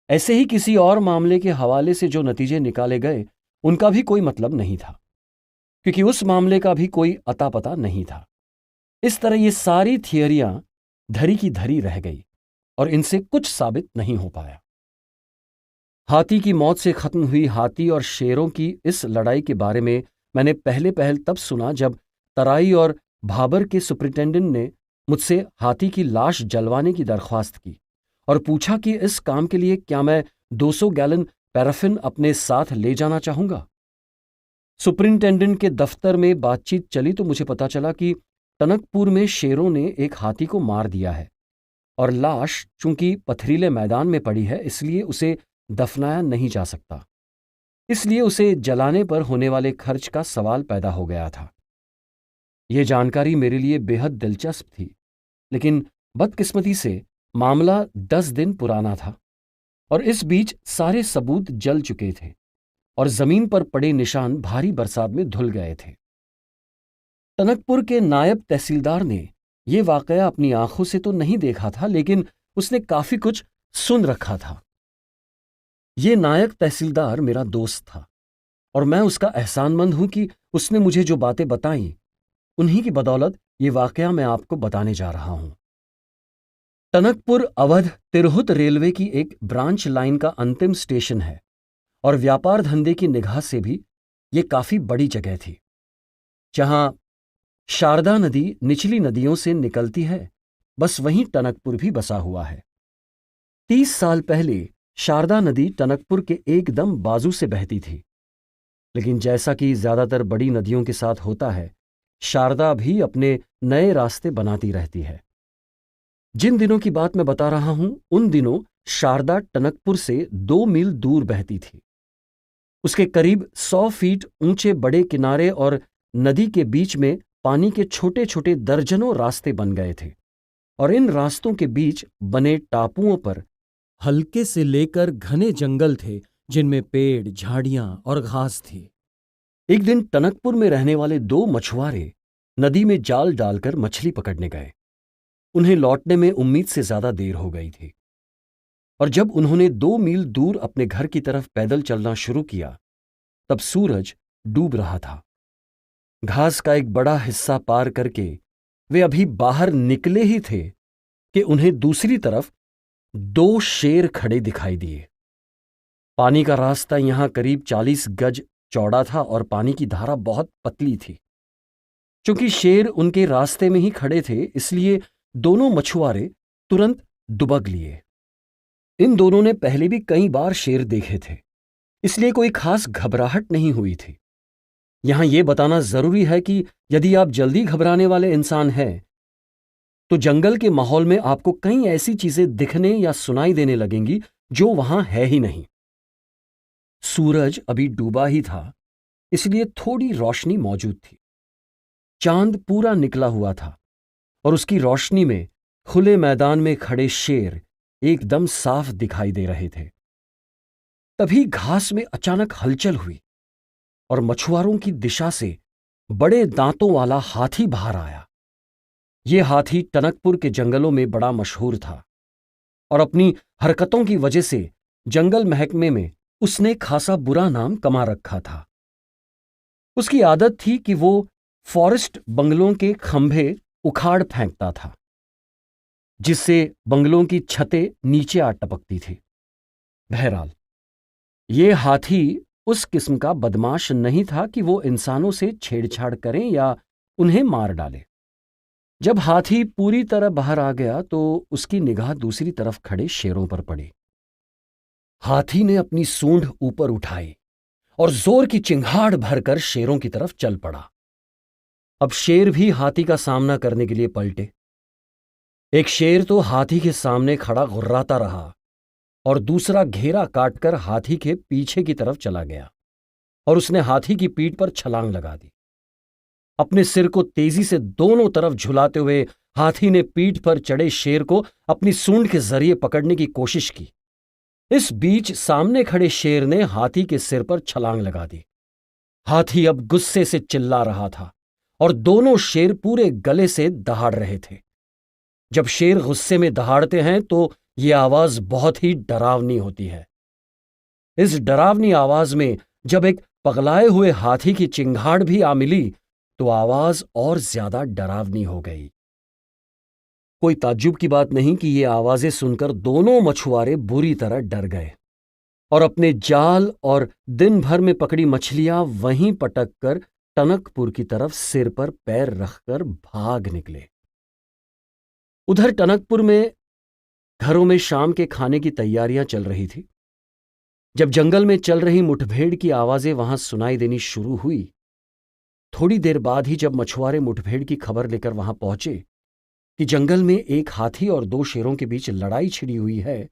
ऐसे ही किसी और मामले के हवाले से जो नतीजे निकाले गए, उनका भी कोई मतलब नहीं था, क्योंकि उस मामले का भी कोई अता पता नहीं था। इस तरह ये सारी थियरियां धरी की धरी रह गई और इनसे कुछ साबित नहीं हो पाया। हाथी की मौत से खत्म हुई हाथी और शेरों की इस लड़ाई के बारे में मैंने पहल तब सुना जब तराई और भाबर के सुपरिटेंडेंट ने मुझसे हाथी की लाश जलवाने की दरख्वास्त की और पूछा कि इस काम के लिए क्या मैं 200 गैलन पैराफिन अपने साथ ले जाना चाहूंगा। सुपरिटेंडेंट के दफ्तर में बातचीत चली तो मुझे पता चला कि टनकपुर में शेरों ने एक हाथी को मार दिया है और लाश चूंकि पथरीले मैदान में पड़ी है, इसलिए उसे दफनाया नहीं जा सकता। इसलिए उसे जलाने पर होने वाले खर्च का सवाल पैदा हो गया था। यह जानकारी मेरे लिए बेहद दिलचस्प थी, लेकिन बदकिस्मती से मामला 10 दिन पुराना था और इस बीच सारे सबूत जल चुके थे और जमीन पर पड़े निशान भारी बरसात में धुल गए थे। टनकपुर के नायब तहसीलदार ने यह वाकया अपनी आंखों से तो नहीं देखा था, लेकिन उसने काफी कुछ सुन रखा था। ये नायक तहसीलदार मेरा दोस्त था और मैं उसका एहसानमंद हूं कि उसने मुझे जो बातें बताई, उन्हीं की बदौलत ये वाकया मैं आपको बताने जा रहा हूं। टनकपुर अवध तिरहुत रेलवे की एक ब्रांच लाइन का अंतिम स्टेशन है और व्यापार धंधे की निगाह से भी ये काफी बड़ी जगह थी। जहां शारदा नदी निचली नदियों से निकलती है, बस वहीं टनकपुर भी बसा हुआ है। 30 साल पहले शारदा नदी टनकपुर के एकदम बाजू से बहती थी, लेकिन जैसा कि ज्यादातर बड़ी नदियों के साथ होता है, शारदा भी अपने नए रास्ते बनाती रहती है। जिन दिनों की बात मैं बता रहा हूं, उन दिनों शारदा टनकपुर से 2 मील दूर बहती थी। उसके करीब 100 फीट ऊंचे बड़े किनारे और नदी के बीच में पानी के छोटे छोटे दर्जनों रास्ते बन गए थे और इन रास्तों के बीच बने टापुओं पर हल्के से लेकर घने जंगल थे जिनमें पेड़, झाड़ियां और घास थी। एक दिन टनकपुर में रहने वाले दो मछुआरे नदी में जाल डालकर मछली पकड़ने गए। उन्हें लौटने में उम्मीद से ज्यादा देर हो गई थी, और जब उन्होंने 2 मील दूर अपने घर की तरफ पैदल चलना शुरू किया तब सूरज डूब रहा था। घास का एक बड़ा हिस्सा पार करके वे अभी बाहर निकले ही थे कि उन्हें दूसरी तरफ 2 शेर खड़े दिखाई दिए। पानी का रास्ता यहां करीब 40 गज चौड़ा था और पानी की धारा बहुत पतली थी। चूंकि शेर उनके रास्ते में ही खड़े थे, इसलिए दोनों मछुआरे तुरंत दुबक लिए। इन दोनों ने पहले भी कई बार शेर देखे थे, इसलिए कोई खास घबराहट नहीं हुई थी। यहां यह बताना जरूरी है कि यदि आप जल्दी घबराने वाले इंसान हैं तो जंगल के माहौल में आपको कई ऐसी चीजें दिखने या सुनाई देने लगेंगी जो वहां है ही नहीं। सूरज अभी डूबा ही था, इसलिए थोड़ी रोशनी मौजूद थी। चांद पूरा निकला हुआ था और उसकी रोशनी में खुले मैदान में खड़े शेर एकदम साफ दिखाई दे रहे थे। तभी घास में अचानक हलचल हुई और मछुआरों की दिशा से बड़े दांतों वाला हाथी बाहर आया। यह हाथी टनकपुर के जंगलों में बड़ा मशहूर था और अपनी हरकतों की वजह से जंगल महकमे में उसने खासा बुरा नाम कमा रखा था। उसकी आदत थी कि वो फॉरेस्ट बंगलों के खंभे उखाड़ फेंकता था, जिससे बंगलों की छतें नीचे आ टपकती थी। बहरहाल, ये हाथी उस किस्म का बदमाश नहीं था कि वो इंसानों से छेड़छाड़ करें या उन्हें मार डाले। जब हाथी पूरी तरह बाहर आ गया तो उसकी निगाह दूसरी तरफ खड़े शेरों पर पड़ी। हाथी ने अपनी सूंड ऊपर उठाई और जोर की चिंगाड़ भरकर शेरों की तरफ चल पड़ा। अब शेर भी हाथी का सामना करने के लिए पलटे। एक शेर तो हाथी के सामने खड़ा गुर्राता रहा और दूसरा घेरा काटकर हाथी के पीछे की तरफ चला गया और उसने हाथी की पीठ पर छलांग लगा दी। अपने सिर को तेजी से दोनों तरफ झुलाते हुए हाथी ने पीठ पर चढ़े शेर को अपनी सूंड के जरिए पकड़ने की कोशिश की। इस बीच सामने खड़े शेर ने हाथी के सिर पर छलांग लगा दी। हाथी अब गुस्से से चिल्ला रहा था और दोनों शेर पूरे गले से दहाड़ रहे थे। जब शेर गुस्से में दहाड़ते हैं तो यह आवाज बहुत ही डरावनी होती है। इस डरावनी आवाज में जब एक पगलाए हुए हाथी की चिंगाड़ भी आ मिली तो आवाज और ज्यादा डरावनी हो गई। कोई ताज्जुब की बात नहीं कि ये आवाजें सुनकर दोनों मछुआरे बुरी तरह डर गए और अपने जाल और दिन भर में पकड़ी मछलियां वहीं पटक कर टनकपुर की तरफ सिर पर पैर रखकर भाग निकले। उधर टनकपुर में घरों में शाम के खाने की तैयारियां चल रही थी। जब जंगल में चल रही मुठभेड़ की आवाजें वहां सुनाई देनी शुरू हुई, थोड़ी देर बाद ही जब मछुआरे मुठभेड़ की खबर लेकर वहां पहुंचे कि जंगल में एक हाथी और 2 शेरों के बीच लड़ाई छिड़ी हुई है,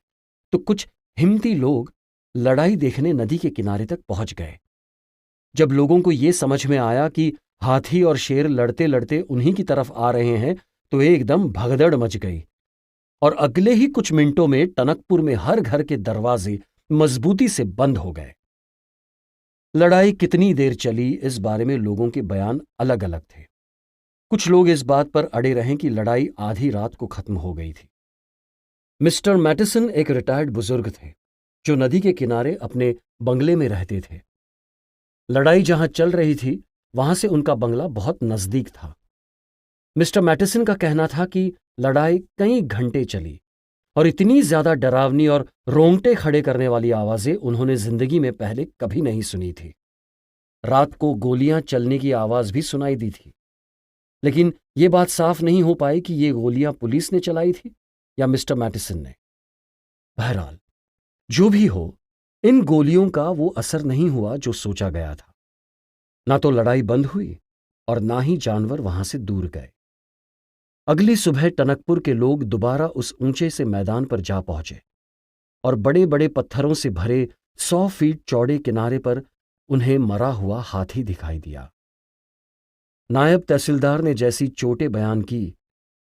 तो कुछ हिम्मती लोग लड़ाई देखने नदी के किनारे तक पहुंच गए। जब लोगों को यह समझ में आया कि हाथी और शेर लड़ते लड़ते उन्हीं की तरफ आ रहे हैं तो एकदम भगदड़ मच गई और अगले ही कुछ मिनटों में टनकपुर में हर घर के दरवाजे मजबूती से बंद हो गए। लड़ाई कितनी देर चली, इस बारे में लोगों के बयान अलग अलग थे। कुछ लोग इस बात पर अड़े रहे कि लड़ाई आधी रात को खत्म हो गई थी। मिस्टर मैटिसन एक रिटायर्ड बुजुर्ग थे जो नदी के किनारे अपने बंगले में रहते थे। लड़ाई जहां चल रही थी वहां से उनका बंगला बहुत नजदीक था। मिस्टर मैटिसन का कहना था कि लड़ाई कई घंटे चली और इतनी ज्यादा डरावनी और रोंगटे खड़े करने वाली आवाजें उन्होंने जिंदगी में पहले कभी नहीं सुनी थी। रात को गोलियां चलने की आवाज भी सुनाई दी थी, लेकिन यह बात साफ नहीं हो पाई कि ये गोलियां पुलिस ने चलाई थी या मिस्टर मैटिसन ने। बहरहाल, जो भी हो, इन गोलियों का वो असर नहीं हुआ जो सोचा गया था। ना तो लड़ाई बंद हुई और ना ही जानवर वहां से दूर गए। अगली सुबह टनकपुर के लोग दोबारा उस ऊंचे से मैदान पर जा पहुंचे और बड़े बड़े पत्थरों से भरे 100 फीट चौड़े किनारे पर उन्हें मरा हुआ हाथी दिखाई दिया। नायब तहसीलदार ने जैसी चोटें बयान की,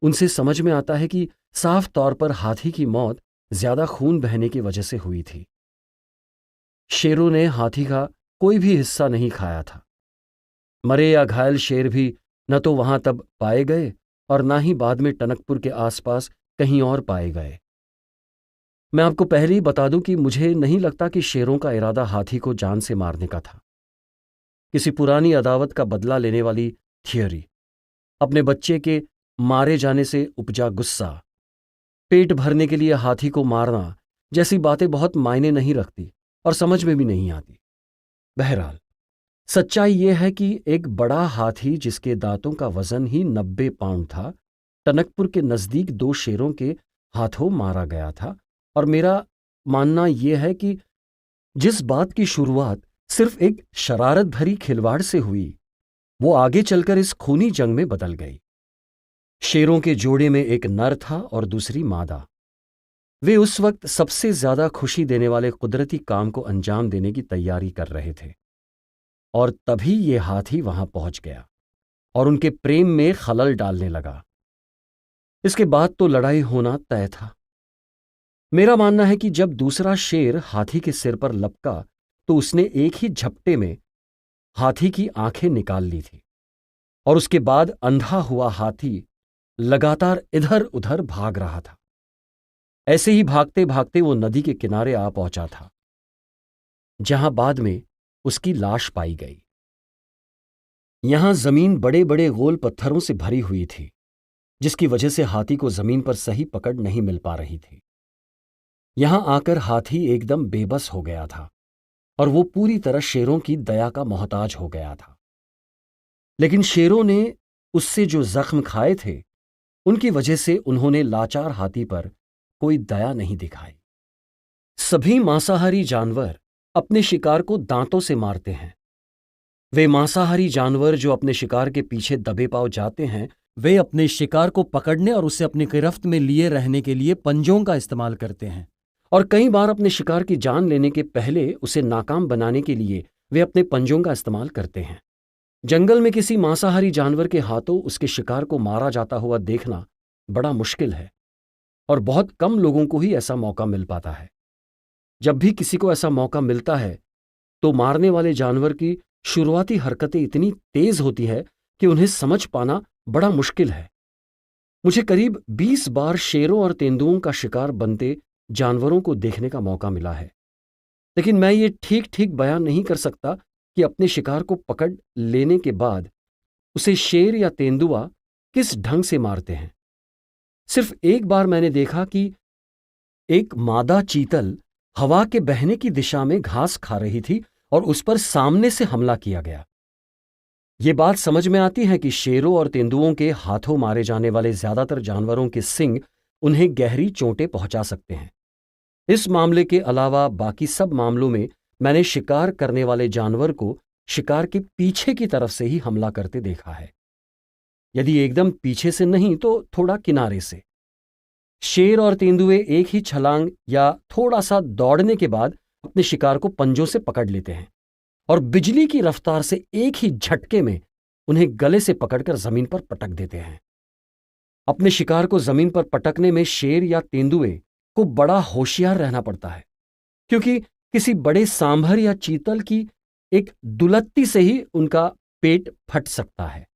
उनसे समझ में आता है कि साफ तौर पर हाथी की मौत ज्यादा खून बहने की वजह से हुई थी। शेरों ने हाथी का कोई भी हिस्सा नहीं खाया था। मरे या घायल शेर भी न तो वहां तब पाए गए और ना ही बाद में टनकपुर के आसपास कहीं और पाए गए। मैं आपको पहले ही बता दूं कि मुझे नहीं लगता कि शेरों का इरादा हाथी को जान से मारने का था। किसी पुरानी अदावत का बदला लेने वाली थियरी, अपने बच्चे के मारे जाने से उपजा गुस्सा, पेट भरने के लिए हाथी को मारना जैसी बातें बहुत मायने नहीं रखती और समझ में भी नहीं आती। बहरहाल सच्चाई यह है कि एक बड़ा हाथी जिसके दांतों का वजन ही 90 पाउंड था, टनकपुर के नजदीक 2 शेरों के हाथों मारा गया था। और मेरा मानना यह है कि जिस बात की शुरुआत सिर्फ एक शरारत भरी खिलवाड़ से हुई, वो आगे चलकर इस खूनी जंग में बदल गई। शेरों के जोड़े में एक नर था और दूसरी मादा। वे उस वक्त सबसे ज्यादा खुशी देने वाले कुदरती काम को अंजाम देने की तैयारी कर रहे थे, और तभी ये हाथी वहां पहुंच गया और उनके प्रेम में खलल डालने लगा। इसके बाद तो लड़ाई होना तय था। मेरा मानना है कि जब दूसरा शेर हाथी के सिर पर लपका तो उसने एक ही झपटे में हाथी की आंखें निकाल ली थी, और उसके बाद अंधा हुआ हाथी लगातार इधर उधर भाग रहा था। ऐसे ही भागते भागते वो नदी के किनारे आ पहुंचा था, जहां बाद में उसकी लाश पाई गई। यहां जमीन बड़े बड़े गोल पत्थरों से भरी हुई थी, जिसकी वजह से हाथी को जमीन पर सही पकड़ नहीं मिल पा रही थी। यहां आकर हाथी एकदम बेबस हो गया था और वो पूरी तरह शेरों की दया का मोहताज हो गया था। लेकिन शेरों ने उससे जो जख्म खाए थे, उनकी वजह से उन्होंने लाचार हाथी पर कोई दया नहीं दिखाई। सभी मांसाहारी जानवर अपने शिकार को दांतों से मारते हैं। वे मांसाहारी जानवर जो अपने शिकार के पीछे दबे पांव जाते हैं, वे अपने शिकार को पकड़ने और उसे अपनी गिरफ्त में लिए रहने के लिए पंजों का इस्तेमाल करते हैं। और कई बार अपने शिकार की जान लेने के पहले उसे नाकाम बनाने के लिए वे अपने पंजों का इस्तेमाल करते हैं। जंगल में किसी मांसाहारी जानवर के हाथों उसके शिकार को मारा जाता हुआ देखना बड़ा मुश्किल है, और बहुत कम लोगों को ही ऐसा मौका मिल पाता है। जब भी किसी को ऐसा मौका मिलता है तो मारने वाले जानवर की शुरुआती हरकतें इतनी तेज होती है कि उन्हें समझ पाना बड़ा मुश्किल है। मुझे करीब 20 बार शेरों और तेंदुओं का शिकार बनते जानवरों को देखने का मौका मिला है, लेकिन मैं ये ठीक ठीक बयान नहीं कर सकता कि अपने शिकार को पकड़ लेने के बाद उसे शेर या तेंदुआ किस ढंग से मारते हैं। सिर्फ एक बार मैंने देखा कि एक मादा चीतल हवा के बहने की दिशा में घास खा रही थी और उस पर सामने से हमला किया गया। ये बात समझ में आती है कि शेरों और तेंदुओं के हाथों मारे जाने वाले ज्यादातर जानवरों के सींग उन्हें गहरी चोटें पहुंचा सकते हैं। इस मामले के अलावा बाकी सब मामलों में मैंने शिकार करने वाले जानवर को शिकार के पीछे की तरफ से ही हमला करते देखा है, यदि एकदम पीछे से नहीं तो थोड़ा किनारे से। शेर और तेंदुए एक ही छलांग या थोड़ा सा दौड़ने के बाद अपने शिकार को पंजों से पकड़ लेते हैं और बिजली की रफ्तार से एक ही झटके में उन्हें गले से पकड़कर जमीन पर पटक देते हैं। अपने शिकार को जमीन पर पटकने में शेर या तेंदुए को बड़ा होशियार रहना पड़ता है, क्योंकि किसी बड़े सांभर या चीतल की एक दुलत्ती से ही उनका पेट फट सकता है।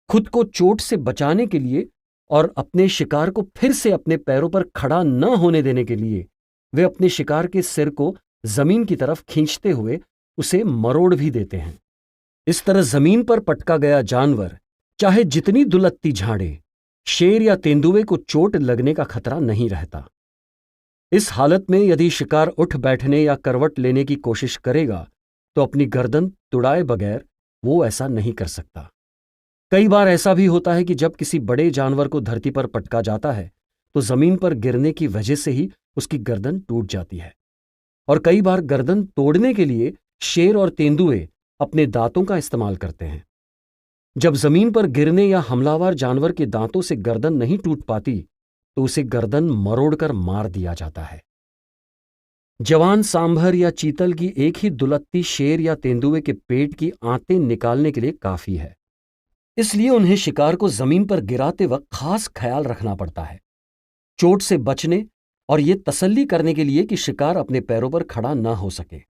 खुद को चोट से बचाने के लिए और अपने शिकार को फिर से अपने पैरों पर खड़ा न होने देने के लिए वे अपने शिकार के सिर को जमीन की तरफ खींचते हुए उसे मरोड़ भी देते हैं। इस तरह जमीन पर पटका गया जानवर चाहे जितनी दुलत्ती झाड़े, शेर या तेंदुए को चोट लगने का खतरा नहीं रहता। इस हालत में यदि शिकार उठ बैठने या करवट लेने की कोशिश करेगा तो अपनी गर्दन तुड़ाए बगैर वो ऐसा नहीं कर सकता। कई बार ऐसा भी होता है कि जब किसी बड़े जानवर को धरती पर पटका जाता है तो जमीन पर गिरने की वजह से ही उसकी गर्दन टूट जाती है, और कई बार गर्दन तोड़ने के लिए शेर और तेंदुए अपने दांतों का इस्तेमाल करते हैं। जब जमीन पर गिरने या हमलावर जानवर के दांतों से गर्दन नहीं टूट पाती तो उसे गर्दन मरोड़कर मार दिया जाता है। जवान सांभर या चीतल की एक ही दुलत्ती शेर या तेंदुए के पेट की आंतें निकालने के लिए काफी है, इसलिए उन्हें शिकार को जमीन पर गिराते वक्त खास ख्याल रखना पड़ता है। चोट से बचने और ये तसल्ली करने के लिए कि शिकार अपने पैरों पर खड़ा ना हो सके।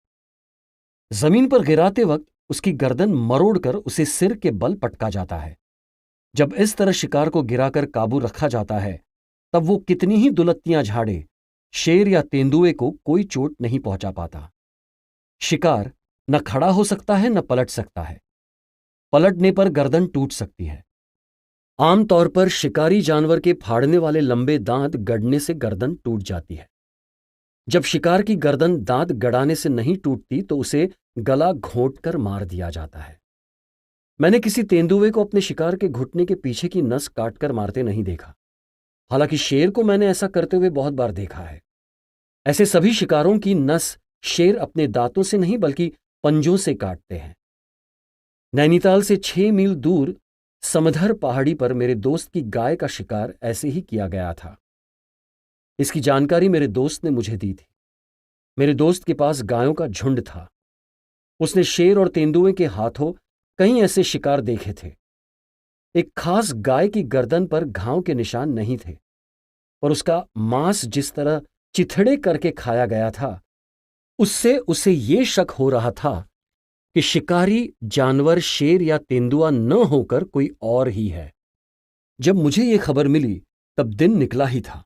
जमीन पर गिराते वक्त उसकी गर्दन मरोड़कर उसे सिर के बल पटका जाता है। जब इस तरह शिकार को गिराकर काबू रखा जाता है तब वो कितनी ही दुलत्तियां झाड़े, शेर या तेंदुए को कोई चोट नहीं पहुंचा पाता। शिकार न खड़ा हो सकता है न पलट सकता है। पलटने पर गर्दन टूट सकती है। आमतौर पर शिकारी जानवर के फाड़ने वाले लंबे दांत गड़ने से गर्दन टूट जाती है। जब शिकार की गर्दन दांत गड़ाने से नहीं टूटती तो उसे गला घोंटकर मार दिया जाता है। मैंने किसी तेंदुए को अपने शिकार के घुटने के पीछे की नस काटकर मारते नहीं देखा। हालांकि शेर को मैंने ऐसा करते हुए बहुत बार देखा है। ऐसे सभी शिकारों की नस शेर अपने दांतों से नहीं बल्कि पंजों से काटते हैं। नैनीताल से 6 मील दूर समधर पहाड़ी पर मेरे दोस्त की गाय का शिकार ऐसे ही किया गया था। इसकी जानकारी मेरे दोस्त ने मुझे दी थी। मेरे दोस्त के पास गायों का झुंड था। उसने शेर और तेंदुए के हाथों कई ऐसे शिकार देखे थे। एक खास गाय की गर्दन पर घाव के निशान नहीं थे, पर उसका मांस जिस तरह चिथड़े करके खाया गया था उससे उसे ये शक हो रहा था कि शिकारी जानवर शेर या तेंदुआ न होकर कोई और ही है। जब मुझे ये खबर मिली तब दिन निकला ही था।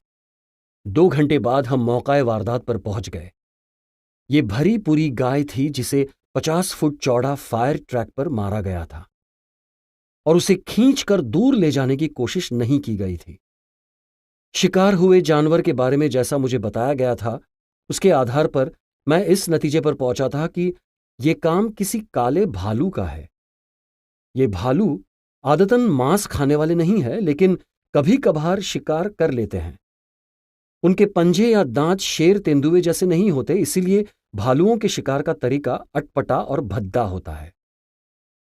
2 घंटे बाद हम मौकाए वारदात पर पहुंच गए। ये भरी पूरी गाय थी जिसे 50 फुट चौड़ा फायर ट्रैक पर मारा गया था और उसे खींचकर दूर ले जाने की कोशिश नहीं की गई थी। शिकार हुए जानवर के बारे में जैसा मुझे बताया गया था उसके आधार पर मैं इस नतीजे पर पहुंचा था कि यह काम किसी काले भालू का है। ये भालू आदतन मांस खाने वाले नहीं है, लेकिन कभी कभार शिकार कर लेते हैं। उनके पंजे या दांत शेर तेंदुए जैसे नहीं होते, इसीलिए भालुओं के शिकार का तरीका अटपटा और भद्दा होता है।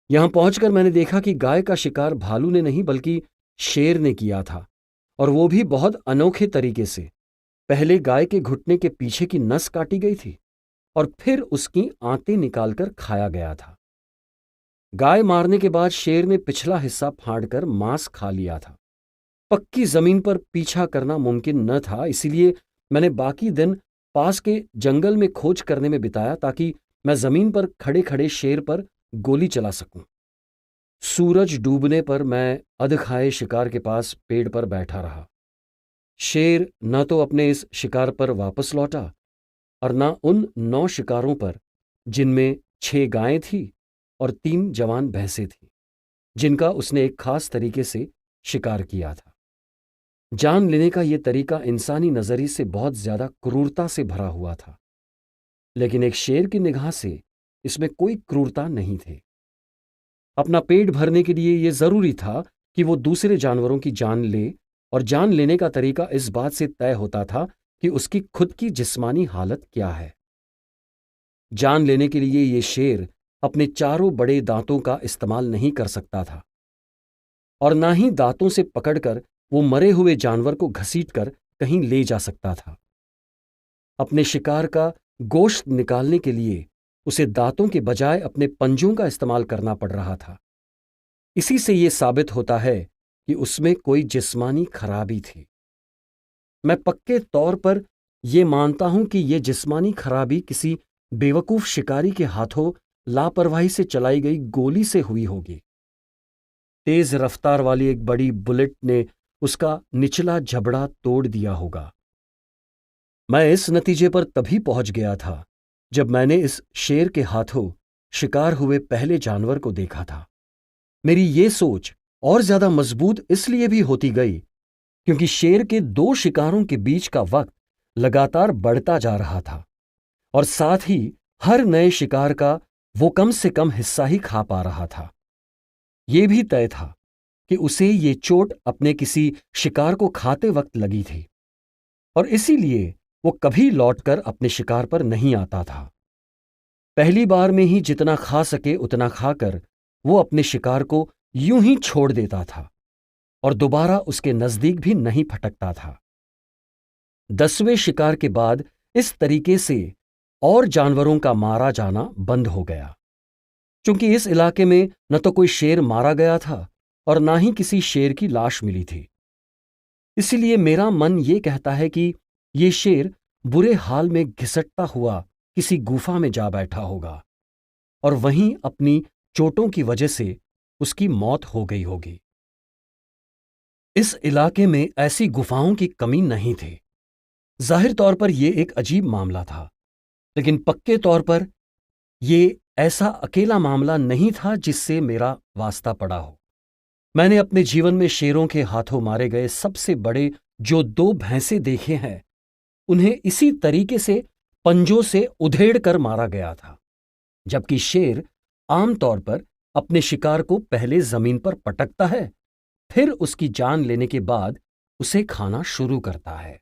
यहां पहुंचकर मैंने देखा कि गाय का शिकार भालू ने नहीं बल्कि शेर ने किया था, और वो भी बहुत अनोखे तरीके से। पहले गाय के घुटने के पीछे की नस काटी गई थी और फिर उसकी आंतें निकालकर खाया गया था। गाय मारने के बाद शेर ने पिछला हिस्सा फाड़कर मांस खा लिया था। पक्की जमीन पर पीछा करना मुमकिन न था, इसीलिए मैंने बाकी दिन पास के जंगल में खोज करने में बिताया ताकि मैं जमीन पर खड़े खड़े शेर पर गोली चला सकूं। सूरज डूबने पर मैं अधखाए शिकार के पास पेड़ पर बैठा रहा। शेर न तो अपने इस शिकार पर वापस लौटा और न उन 9 शिकारों पर जिनमें 6 गायें थी और 3 जवान भैंसें थीं, जिनका उसने एक खास तरीके से शिकार किया था। जान लेने का यह तरीका इंसानी नजरिए से बहुत ज्यादा क्रूरता से भरा हुआ था, लेकिन एक शेर की निगाह से इसमें कोई क्रूरता नहीं थी। अपना पेट भरने के लिए यह जरूरी था कि वो दूसरे जानवरों की जान ले, और जान लेने का तरीका इस बात से तय होता था कि उसकी खुद की जिस्मानी हालत क्या है। जान लेने के लिए यह शेर अपने चारों बड़े दांतों का इस्तेमाल नहीं कर सकता था, और ना ही दांतों से पकड़कर वो मरे हुए जानवर को घसीटकर कहीं ले जा सकता था। अपने शिकार का गोश्त निकालने के लिए उसे दांतों के बजाय अपने पंजों का इस्तेमाल करना पड़ रहा था। इसी से यह साबित होता है कि उसमें कोई जिस्मानी खराबी थी। मैं पक्के तौर पर यह मानता हूं कि यह जिस्मानी खराबी किसी बेवकूफ शिकारी के हाथों लापरवाही से चलाई गई गोली से हुई होगी। तेज रफ्तार वाली एक बड़ी बुलेट ने उसका निचला जबड़ा तोड़ दिया होगा। मैं इस नतीजे पर तभी पहुंच गया था जब मैंने इस शेर के हाथों शिकार हुए पहले जानवर को देखा था। मेरी ये सोच और ज्यादा मजबूत इसलिए भी होती गई क्योंकि शेर के 2 शिकारों के बीच का वक्त लगातार बढ़ता जा रहा था, और साथ ही हर नए शिकार का वो कम से कम हिस्सा ही खा पा रहा था। यह भी तय था कि उसे ये चोट अपने किसी शिकार को खाते वक्त लगी थी, और इसीलिए वो कभी लौटकर अपने शिकार पर नहीं आता था। पहली बार में ही जितना खा सके उतना खाकर वो अपने शिकार को यूं ही छोड़ देता था और दोबारा उसके नजदीक भी नहीं फटकता था। 10वें शिकार के बाद इस तरीके से और जानवरों का मारा जाना बंद हो गया, क्योंकि इस इलाके में न तो कोई शेर मारा गया था और ना ही किसी शेर की लाश मिली थी। इसीलिए मेरा मन ये कहता है कि ये शेर बुरे हाल में घिसटता हुआ किसी गुफा में जा बैठा होगा और वहीं अपनी चोटों की वजह से उसकी मौत हो गई होगी। इस इलाके में ऐसी गुफाओं की कमी नहीं थी। जाहिर तौर पर यह एक अजीब मामला था, लेकिन पक्के तौर पर यह ऐसा अकेला मामला नहीं था जिससे मेरा वास्ता पड़ा हो। मैंने अपने जीवन में शेरों के हाथों मारे गए सबसे बड़े जो 2 भैंसे देखे हैं, उन्हें इसी तरीके से पंजों से उधेड़ कर मारा गया था, जबकि शेर आमतौर पर अपने शिकार को पहले जमीन पर पटकता है, फिर उसकी जान लेने के बाद उसे खाना शुरू करता है।